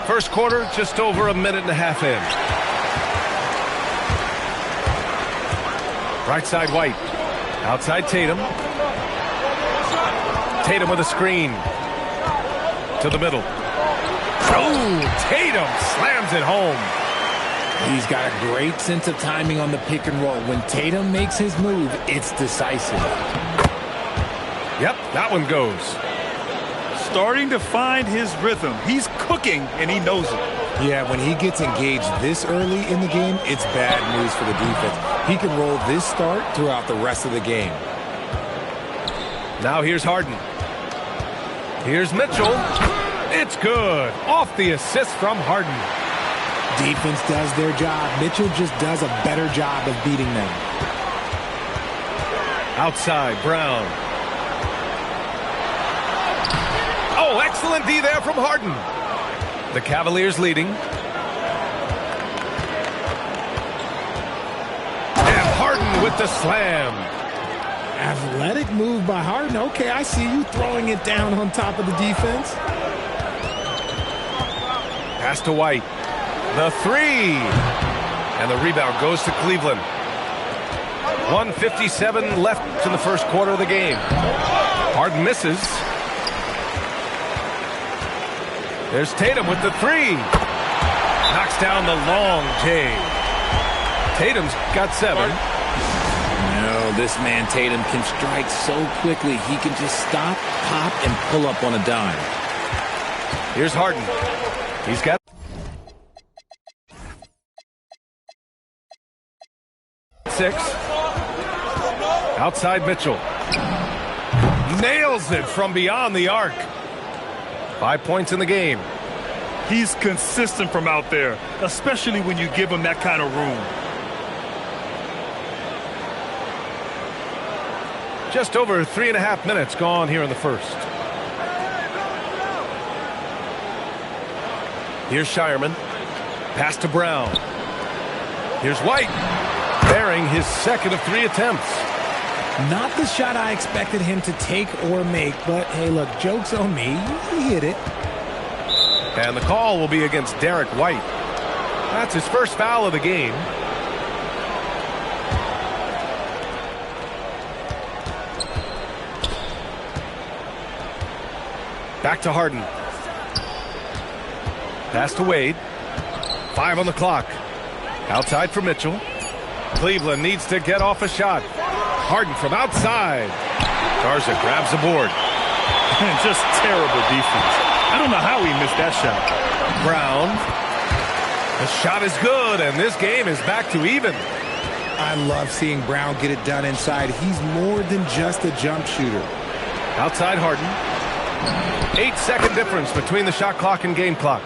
First quarter, just over a minute and a half in. Right side, White. Outside, Tatum. Tatum with a screen. To the middle. Oh, Tatum slams it home. He's got a great sense of timing on the pick and roll. When Tatum makes his move, it's decisive. Yep, that one goes. Starting to find his rhythm. He's cooking, and he knows it. Yeah, when he gets engaged this early in the game, it's bad news for the defense. He can roll this start throughout the rest of the game. Now here's Harden. Here's Mitchell. It's good. Off the assist from Harden. Defense does their job. Mitchell just does a better job of beating them. Outside, Brown. Oh, excellent D there from Harden. The Cavaliers leading. And Harden with the slam. Athletic move by Harden. Okay, I see you throwing it down on top of the defense. Pass to White. The three. And the rebound goes to Cleveland. 1:57 left in the first quarter of the game. Harden misses. There's Tatum with the three. Knocks down the long J. Tatum's got 7. No, this man Tatum can strike so quickly. He can just stop, pop, and pull up on a dime. Here's Harden. He's got 6. Outside Mitchell. Nails it from beyond the arc. 5 points in the game. He's consistent from out there, especially when you give him that kind of room. Just over 3.5 minutes gone here in the first. Here's Shireman. Pass to Brown. Here's White. Bearing his second of 3 attempts. Not the shot I expected him to take or make, but hey, look, joke's on me. He hit it. And the call will be against Derek White. That's his first foul of the game. Back to Harden. Pass to Wade. 5 on the clock. Outside for Mitchell. Cleveland needs to get off a shot. Harden from outside. Garza grabs the board. Just terrible defense. I don't know how he missed that shot. Brown. The shot is good, and this game is back to even. I love seeing Brown get it done inside. He's more than just a jump shooter. Outside Harden. 8-second difference between the shot clock and game clock.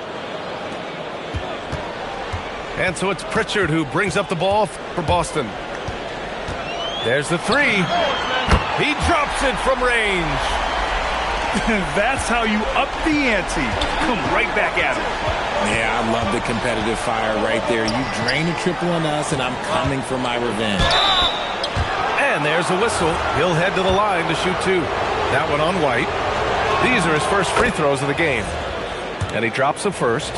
And so it's Pritchard who brings up the ball for Boston. There's the three. He drops it from range. That's how you up the ante. Come right back at him. Yeah, I love the competitive fire right there. You drain a triple on us, and I'm coming for my revenge. And there's a whistle. He'll head to the line to shoot 2. That one on White. These are his first free throws of the game. And he drops the first.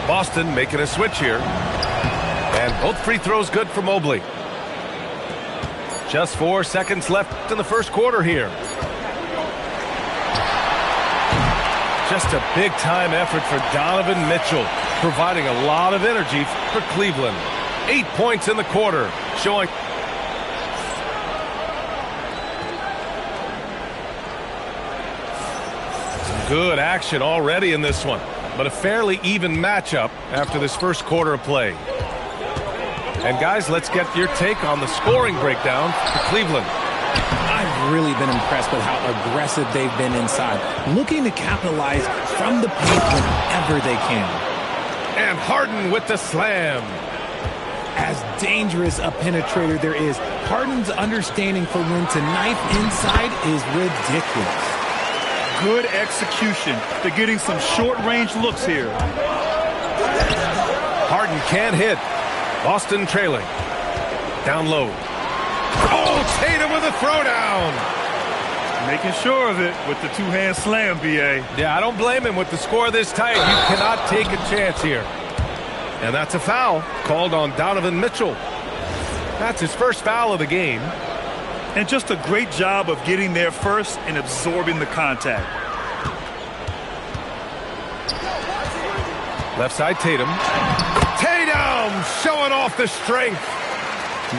Boston making a switch here. And both free throws good for Mobley. Just 4 seconds left in the first quarter here. Just a big-time effort for Donovan Mitchell, providing a lot of energy for Cleveland. 8 points in the quarter, showing some good action already in this one, but a fairly even matchup after this first quarter of play. And guys, let's get your take on the scoring breakdown for Cleveland. I've really been impressed with how aggressive they've been inside, looking to capitalize from the paint whenever they can. And Harden with the slam. As dangerous a penetrator there is, Harden's understanding for when to knife inside is ridiculous. Good execution. They're getting some short-range looks here. Harden can't hit. Boston trailing. Down low. Oh, Tatum with a throwdown. Making sure of it with the two-hand slam, B.A. Yeah, I don't blame him with the score this tight. You cannot take a chance here. And that's a foul called on Donovan Mitchell. That's his first foul of the game. And just a great job of getting there first and absorbing the contact. Left side, Tatum. Tatum showing off the strength.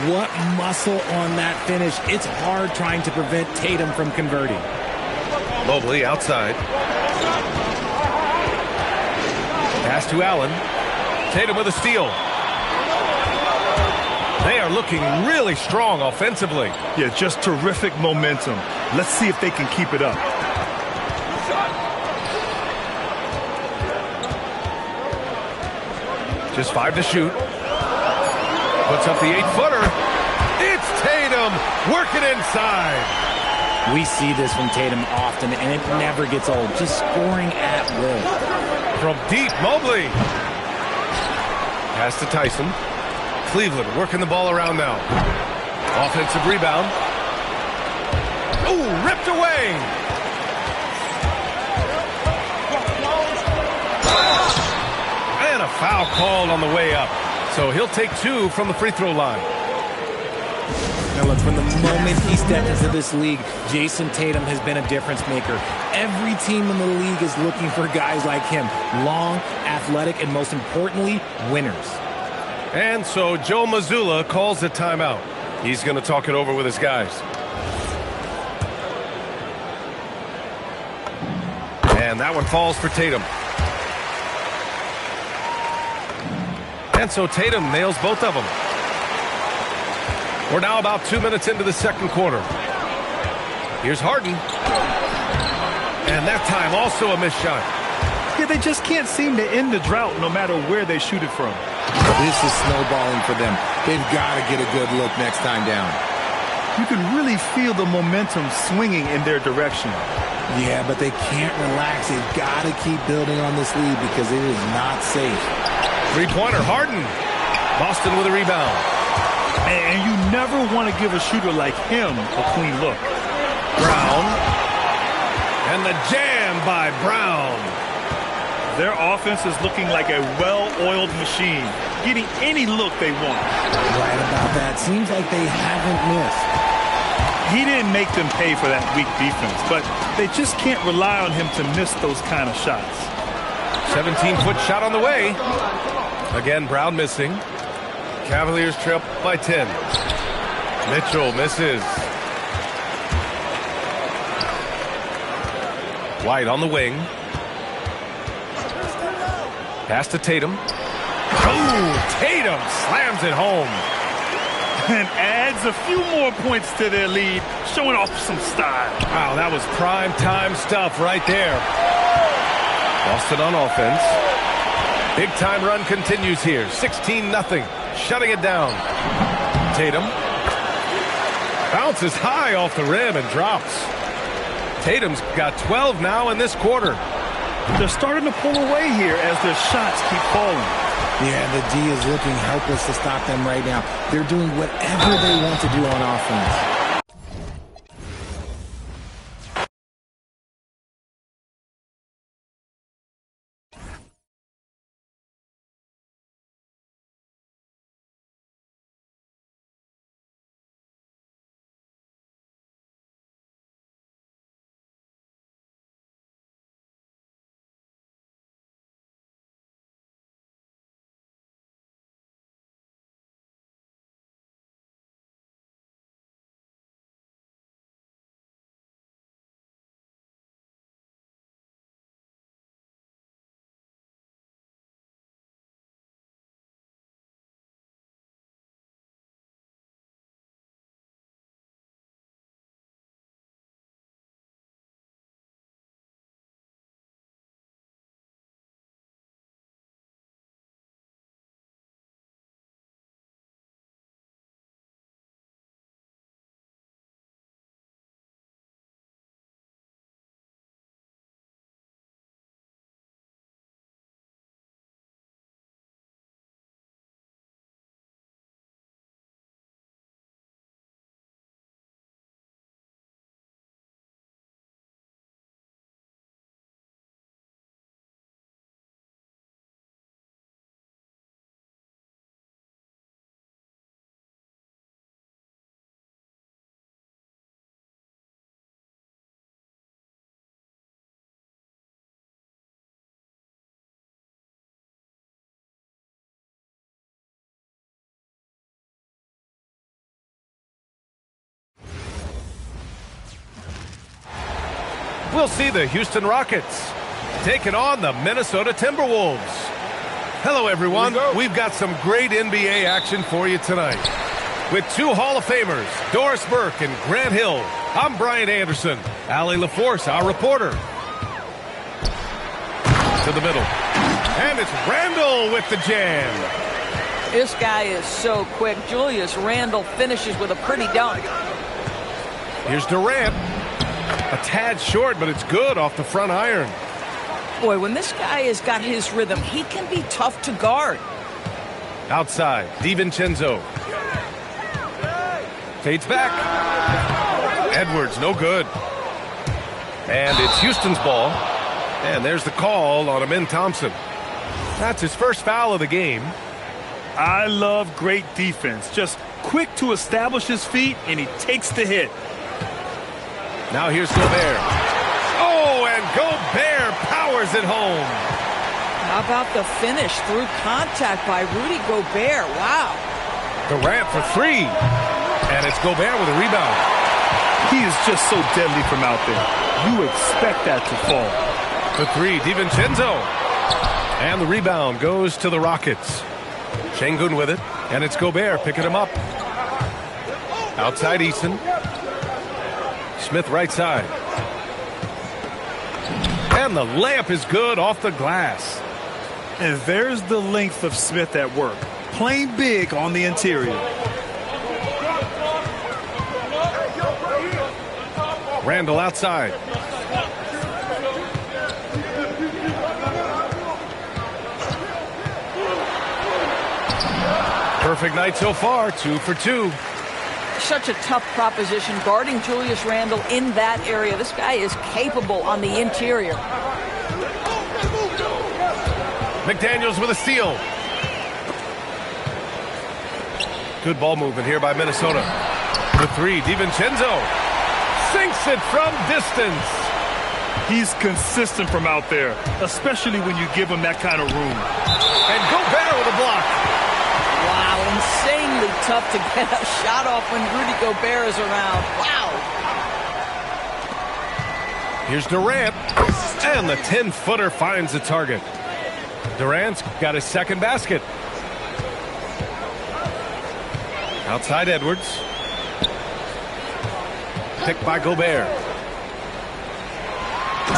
What muscle on that finish. It's hard trying to prevent Tatum from converting. Mobley outside. Pass to Allen. Tatum with a steal. They are looking really strong offensively. Yeah, just terrific momentum. Let's see if they can keep it up. Just 5 to shoot. Puts up the 8-footer. It's Tatum working inside. We see this from Tatum often, and it never gets old. Just scoring at will. From deep, Mobley. Pass to Tyson. Cleveland working the ball around now. Offensive rebound. Ooh, ripped away. And a foul called on the way up. So he'll take 2 from the free throw line. Now look, from the moment he stepped into this league, Jason Tatum has been a difference maker. Every team in the league is looking for guys like him. Long, athletic, and most importantly, winners. And so Joe Mazzulla calls a timeout. He's going to talk it over with his guys. And that one falls for Tatum. And so Tatum nails both of them. We're now about 2 minutes into the second quarter. Here's Harden. And that time also a missed shot. Yeah, they just can't seem to end the drought no matter where they shoot it from. This is snowballing for them. They've got to get a good look next time down. You can really feel the momentum swinging in their direction. Yeah, but they can't relax. They've got to keep building on this lead because it is not safe. Three-pointer, Harden. Boston with a rebound. And you never want to give a shooter like him a clean look. Brown. And the jam by Brown. Their offense is looking like a well-oiled machine, getting any look they want. Right about that. Seems like they haven't missed. He didn't make them pay for that weak defense, but they just can't rely on him to miss those kind of shots. 17-foot shot on the way. Again, Brown missing. Cavaliers trail by 10. Mitchell misses. White on the wing. Pass to Tatum. Oh, Tatum slams it home. And adds a few more points to their lead, showing off some style. Wow, that was prime time stuff right there. Boston on offense. Big time run continues here. 16-0. Shutting it down. Tatum. Bounces high off the rim and drops. Tatum's got 12 now in this quarter. They're starting to pull away here as their shots keep falling. Yeah, the D is looking helpless to stop them right now. They're doing whatever they want to do on offense. we'll see the Houston Rockets taking on the Minnesota Timberwolves. Hello, everyone. We've got some great NBA action for you tonight. With two Hall of Famers, Doris Burke and Grant Hill, I'm Brian Anderson. Allie LaForce, our reporter. To the middle. And it's Randle with the jam. This guy is so quick. Julius Randle finishes with a pretty dunk. Here's Durant. A tad short, but it's good off the front iron. Boy, when this guy has got his rhythm, he can be tough to guard. Outside, DiVincenzo. Fades back. Edwards, no good. And it's Houston's ball. And there's the call on Amin Thompson. That's his first foul of the game. I love great defense. Just quick to establish his feet, and he takes the hit. Now here's Gobert. Oh, and Gobert powers it home. How about the finish through contact by Rudy Gobert? Wow. Durant for three. And it's Gobert with a rebound. He is just so deadly from out there. You expect that to fall. The three, DiVincenzo. And the rebound goes to the Rockets. Şengün with it, and it's Gobert picking him up. Outside Eason. Smith right side. And the layup is good off the glass. And there's the length of Smith at work. Playing big on the interior. Randle outside. Perfect night so far, 2 for 2. Such a tough proposition guarding Julius Randle in that area. This guy is capable on the interior. McDaniels with a steal. Good ball movement here by Minnesota. The three, DiVincenzo. Sinks it from distance. He's consistent from out there, especially when you give him that kind of room. And Gobert with a block. Wow, insanely tough to get a shot off when Rudy Gobert is around. Wow. Here's Durant. And the 10-footer finds the target. Durant's got his second basket. Outside Edwards. Picked by Gobert.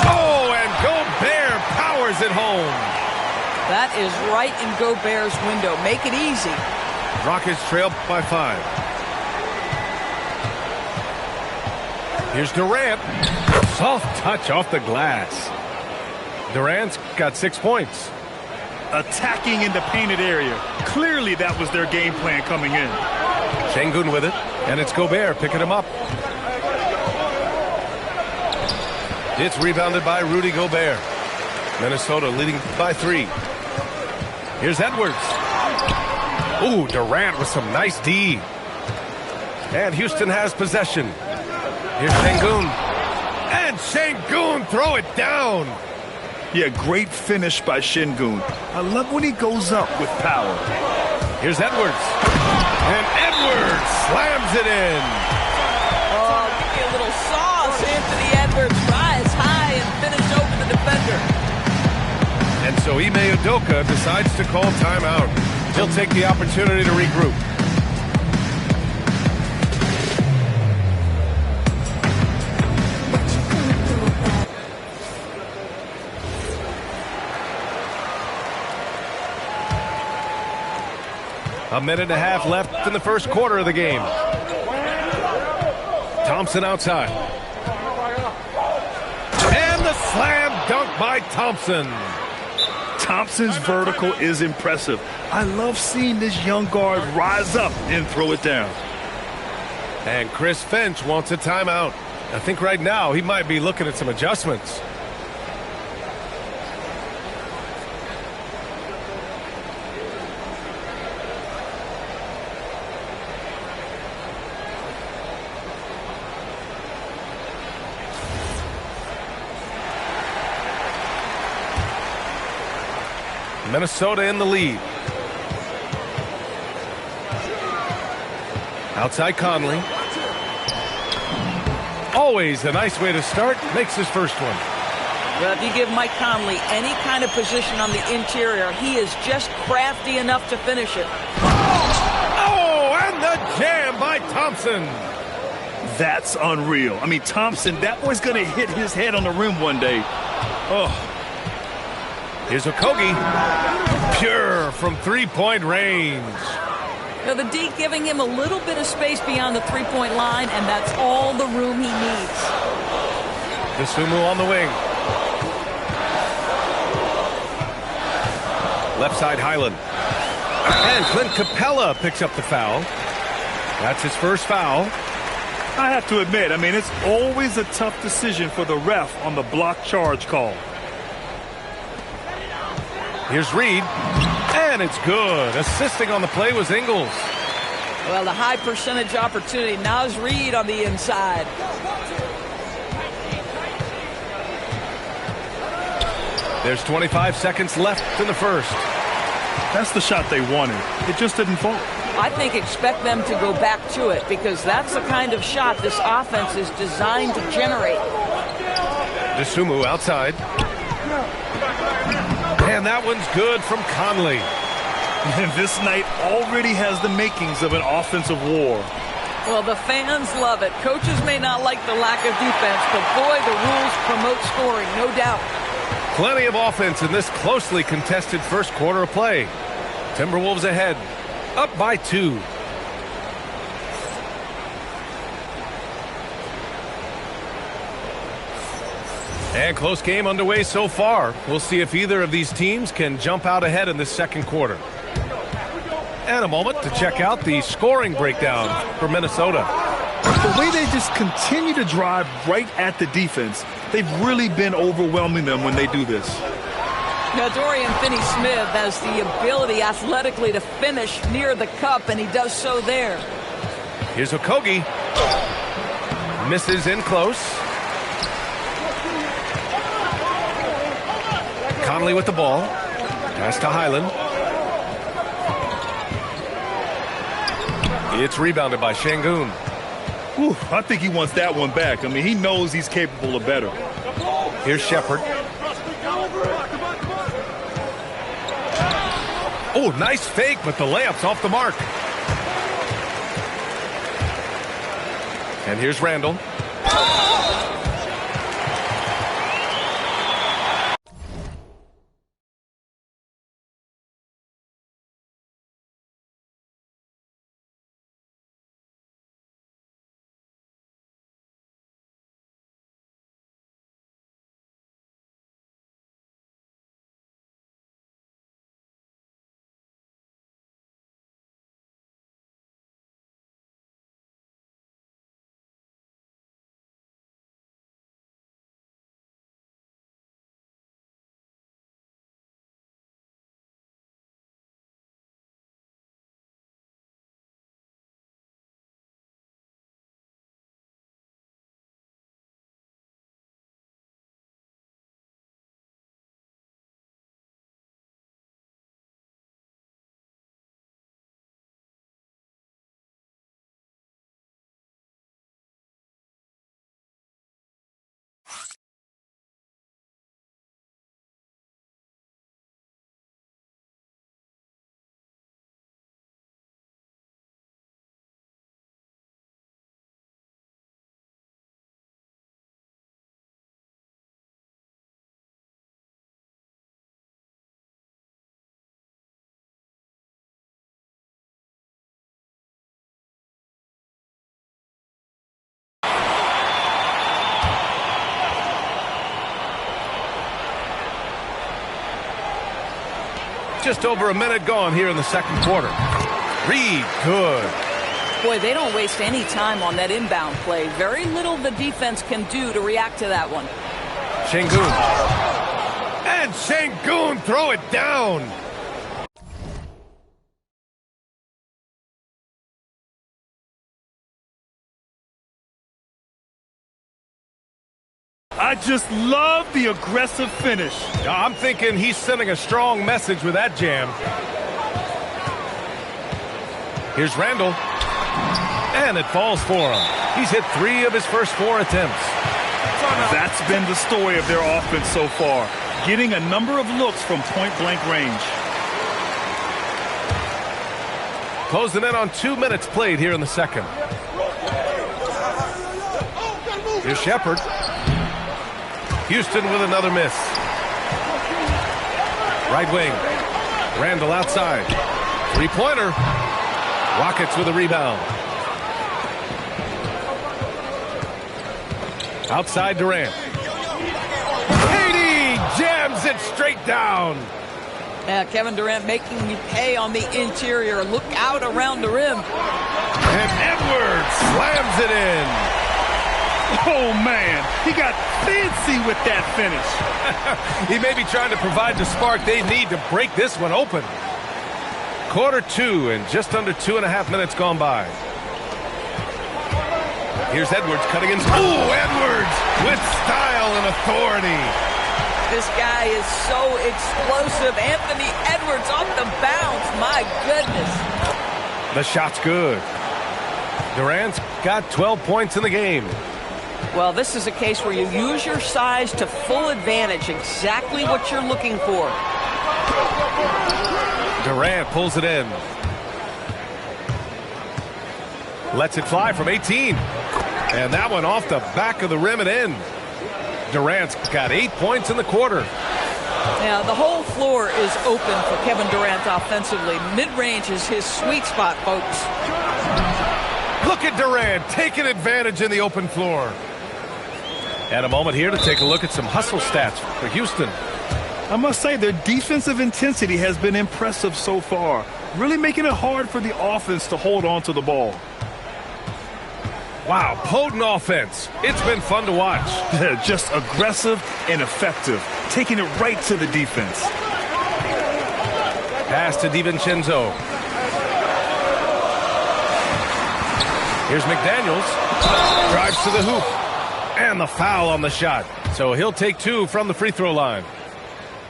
Oh, and Gobert powers it home. That is right in Gobert's window. Make it easy. Rockets trail by 5. Here's Durant. Soft touch off the glass. Durant's got 6 points. Attacking in the painted area. Clearly that was their game plan coming in. Şengün with it, and it's Gobert picking him up. It's rebounded by Rudy Gobert. Minnesota leading by 3. Here's Edwards. Ooh, Durant with some nice D. And Houston has possession. Here's Şengün. And Şengün throw it down. Yeah, great finish by Şengün. I love when he goes up with power. Here's Edwards. And Edwards slams it in. Oh, give me a little sauce. Anthony Edwards rise high and finish over the defender. And so Ime Udoka decides to call timeout. He'll take the opportunity to regroup. A minute and a half left in the first quarter of the game. Thompson outside. And the slam dunk by Thompson. Thompson's vertical is impressive. I love seeing this young guard rise up and throw it down. And Chris Finch wants a timeout. I think right now he might be looking at some adjustments. Minnesota in the lead. Outside Conley. Always a nice way to start. Makes his first one. Well, if you give Mike Conley any kind of position on the interior, he is just crafty enough to finish it. Oh, and the jam by Thompson. That's unreal. I mean, Thompson, that boy's going to hit his head on the rim one day. Oh. Here's Okogie. Pure from three-point range. Now, the D giving him a little bit of space beyond the three-point line, and that's all the room he needs. Dosunmu on the wing. Left side, Highland. And Clint Capella picks up the foul. That's his first foul. I have to admit, I mean, it's always a tough decision for the ref on the block charge call. Here's Reed. And it's good. Assisting on the play was Ingles. Well, the high percentage opportunity. Now is Reed on the inside. There's 25 seconds left in the first. That's the shot they wanted. It just didn't fall. I think expect them to go back to it because that's the kind of shot this offense is designed to generate. Dosunmu outside. And that one's good from Conley. And this night already has the makings of an offensive war. Well, the fans love it. Coaches may not like the lack of defense, but boy, the rules promote scoring, no doubt. Plenty of offense in this closely contested first quarter of play. Timberwolves ahead, up by 2. And close game underway so far. We'll see if either of these teams can jump out ahead in this second quarter. And a moment to check out the scoring breakdown for Minnesota. The way they just continue to drive right at the defense, they've really been overwhelming them when they do this. Now, Dorian Finney-Smith has the ability athletically to finish near the cup, and he does so there. Here's Okogie. Misses in close. Conley with the ball. Pass to Highland. It's rebounded by Şengün. Whew, I think he wants that one back. I mean, he knows he's capable of better. Here's Shepherd. Oh, nice fake, but the layup's off the mark. And here's Randall. Just over a minute gone here in the second quarter. Reed, good. Boy, they don't waste any time on that inbound play. Very little the defense can do to react to that one. Şengün. And Şengün throw it down. I just love the aggressive finish. I'm thinking he's sending a strong message with that jam. Here's Randall. And it falls for him. He's hit 3 of his first 4 attempts. That's been the story of their offense so far, getting a number of looks from point-blank range. Closing in on 2 minutes played here in the second. Here's Shepard. Houston with another miss. Right wing. Randall outside. 3-pointer. Rockets with a rebound. Outside Durant. KD jams it straight down. Yeah, Kevin Durant making you pay on the interior. Look out around the rim. And Edwards slams it in. Oh, man, he got fancy with that finish. He may be trying to provide the spark they need to break this one open. Quarter 2 and just under 2.5 minutes gone by. Here's Edwards cutting in. Oh, Edwards with style and authority. This guy is so explosive. Anthony Edwards off the bounce. My goodness. The shot's good. Durant's got 12 points in the game. Well, this is a case where you use your size to full advantage. Exactly what you're looking for. Durant pulls it in. Lets it fly from 18. And that one off the back of the rim and in. Durant's got 8 points in the quarter. Now, the whole floor is open for Kevin Durant offensively. Mid-range is his sweet spot, folks. Look at Durant taking advantage in the open floor. And a moment here to take a look at some hustle stats for Houston. I must say their defensive intensity has been impressive so far, really making it hard for the offense to hold on to the ball. Wow, potent offense. It's been fun to watch. Just aggressive and effective, taking it right to the defense. Pass to DiVincenzo. Here's McDaniels. Drives to the hoop. And the foul on the shot. So he'll take 2 from the free throw line.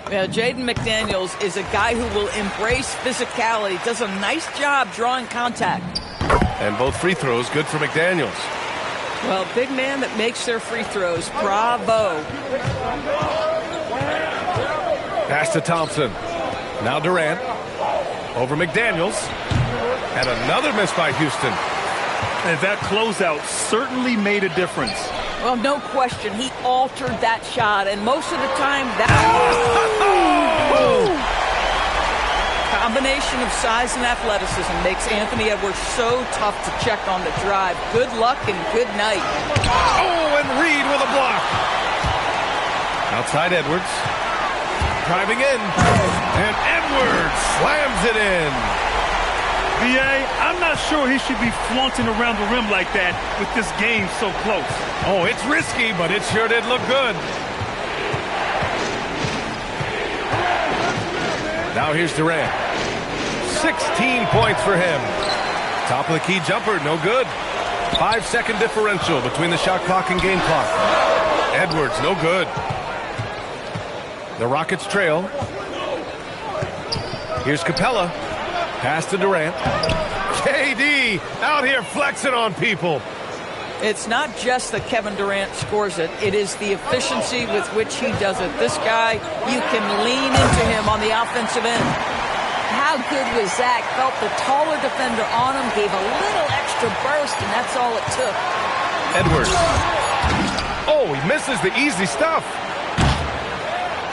Yeah, Jaden McDaniels is a guy who will embrace physicality. Does a nice job drawing contact. And both free throws good for McDaniels. Well, big man that makes their free throws. Bravo. Pass to Thompson. Now Durant. Over McDaniels. And another miss by Houston. And that closeout certainly made a difference. Well, no question. He altered that shot, and most of the time, that combination of size and athleticism makes Anthony Edwards so tough to check on the drive. Good luck and good night. Oh, and Reed with a block. Outside Edwards. Driving in. And Edwards slams it in. B.A., I'm not sure he should be flaunting around the rim like that with this game so close. Oh, it's risky, but it sure did look good. Now here's Durant. 16 points for him. Top of the key jumper, no good. 5-second differential between the shot clock and game clock. Edwards, no good. The Rockets trail. Here's Capella. Pass to Durant. KD out here flexing on people. It's not just that Kevin Durant scores it. It is the efficiency with which he does it. This guy, you can lean into him on the offensive end. How good was that? Felt the taller defender on him, gave a little extra burst, and that's all it took. Edwards. Oh, he misses the easy stuff.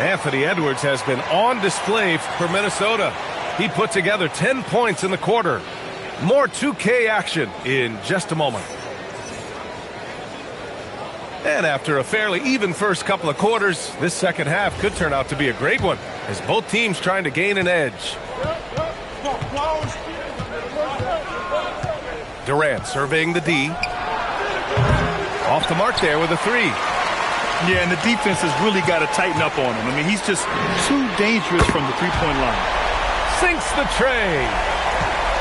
Anthony Edwards has been on display for Minnesota. He put together 10 points in the quarter. More 2K action in just a moment. And after a fairly even first couple of quarters, this second half could turn out to be a great one as both teams trying to gain an edge. Durant surveying the D. Off the mark there with a 3. Yeah, and the defense has really got to tighten up on him. I mean, he's just too dangerous from the three-point line. Sinks the tray.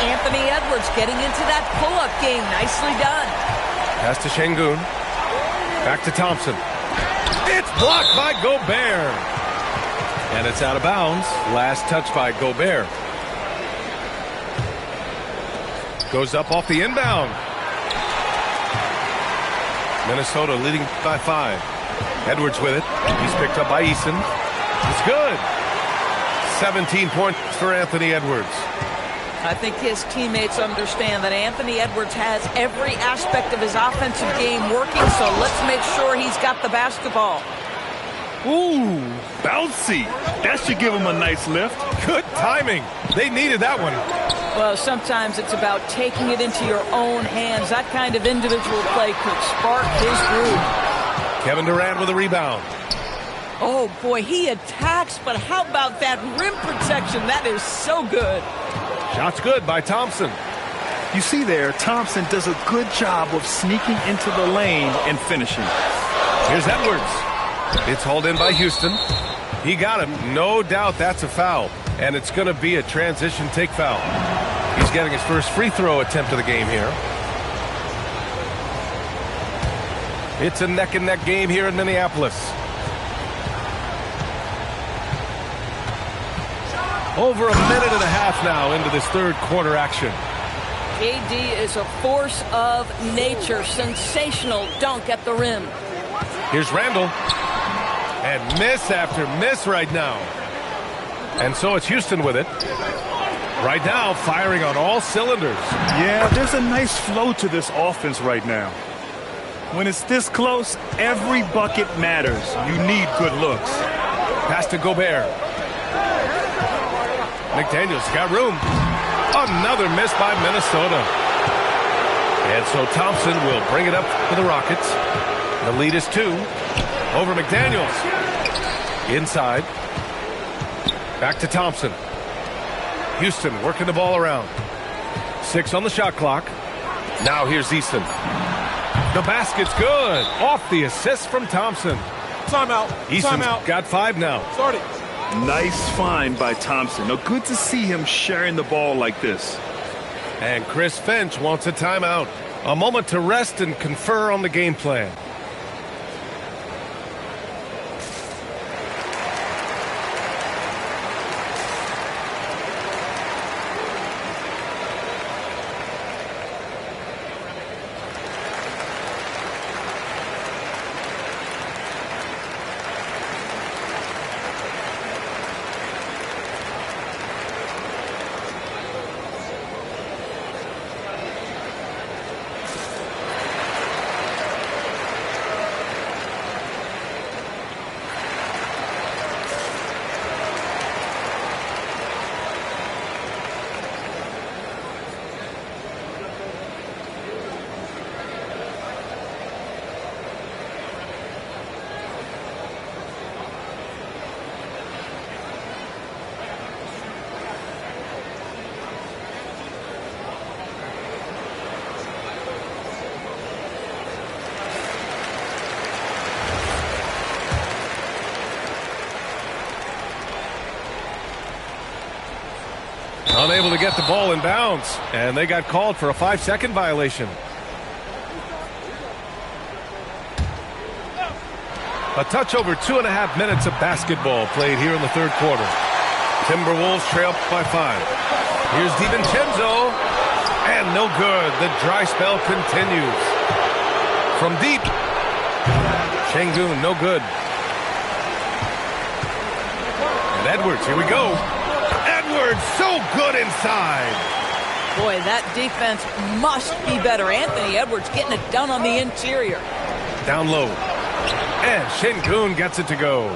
Anthony Edwards getting into that pull-up game. Nicely done. Pass to Şengün. Back to Thompson. It's blocked by Gobert. And it's out of bounds. Last touch by Gobert. Goes up off the inbound. Minnesota leading by 5. Edwards with it. He's picked up by Eason. It's good. 17 points for Anthony Edwards. I think his teammates understand that Anthony Edwards has every aspect of his offensive game working, so let's make sure he's got the basketball. Ooh, bouncy. That should give him a nice lift. Good timing. They needed that one. Well, sometimes it's about taking it into your own hands. That kind of individual play could spark his groove. Kevin Durant with a rebound. Oh, boy, he attacks, but how about that rim protection? That is so good. Shot's good by Thompson. You see there, Thompson does a good job of sneaking into the lane and finishing. Here's Edwards. It's hauled in by Houston. He got him. No doubt that's a foul. And it's going to be a transition take foul. He's getting his first free throw attempt of the game here. It's a neck-and-neck game here in Minneapolis. Over a minute and a half now into this third quarter action. KD is a force of nature. Sensational dunk at the rim. Here's Randall. And miss after miss right now. And so it's Houston with it. Right now, firing on all cylinders. Yeah, there's a nice flow to this offense right now. When it's this close, every bucket matters. You need good looks. Pass to Gobert. McDaniels got room. Another miss by Minnesota. And so Thompson will bring it up for the Rockets. The lead is 2. Over McDaniels. Inside. Back to Thompson. Houston working the ball around. 6 on the shot clock. Now here's Eason. The basket's good. Off the assist from Thompson. Timeout. Eason's got 5 now. Start it. Nice find by Thompson. Now, good to see him sharing the ball like this. And Chris Finch wants a timeout. A moment to rest and confer on the game plan. Unable to get the ball in bounds, and they got called for a 5-second violation. A touch over 2.5 minutes of basketball played here in the third quarter. Timberwolves trail by 5. Here's DiVincenzo, and no good. The dry spell continues. From deep, Şengün, no good. And Edwards, here we go. Edwards, so good inside. Boy, that defense must be better. Anthony Edwards getting it done on the interior. Down low. And Şengün gets it to go.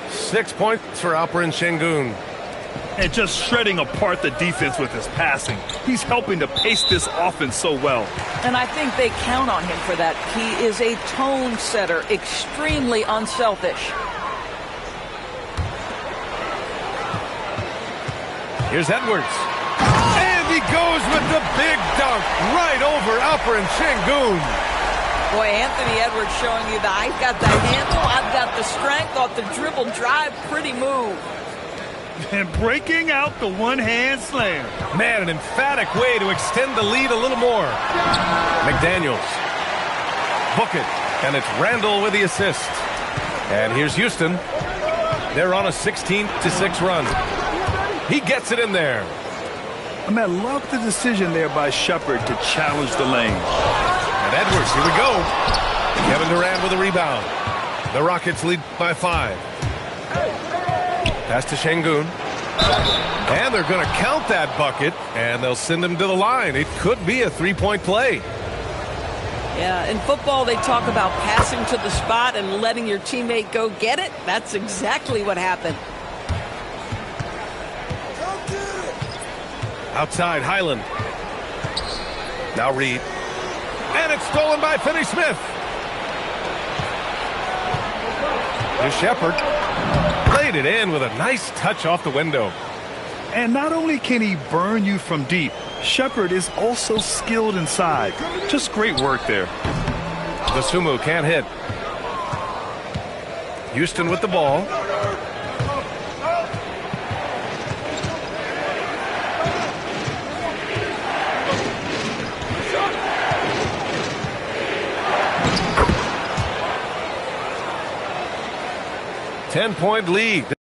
6 points for Alperen Şengün. And just shredding apart the defense with his passing. He's helping to pace this offense so well. And I think they count on him for that. He is a tone setter, extremely unselfish. Here's Edwards. And he goes with the big dunk right over Alperen Şengün. Boy, Anthony Edwards showing you that I've got the handle, I've got the strength off the dribble drive. Pretty move. And breaking out the one-hand slam. Man, an emphatic way to extend the lead a little more. McDaniels. Book it. And it's Randall with the assist. And here's Houston. They're on a 16-6 run. He gets it in there. I mean, I love the decision there by Shepherd to challenge the lane. And Edwards, here we go. Kevin Durant with a rebound. The Rockets lead by 5. Pass to Şengün. And they're going to count that bucket, and they'll send him to the line. It could be a three-point play. Yeah, in football, they talk about passing to the spot and letting your teammate go get it. That's exactly what happened. Outside, Highland. Now Reed. And it's stolen by Finney-Smith. Here's Shepherd. Played it in with a nice touch off the window. And not only can he burn you from deep, Shepherd is also skilled inside. Just great work there. Dosunmu can't hit. Houston with the ball. Ten-point lead.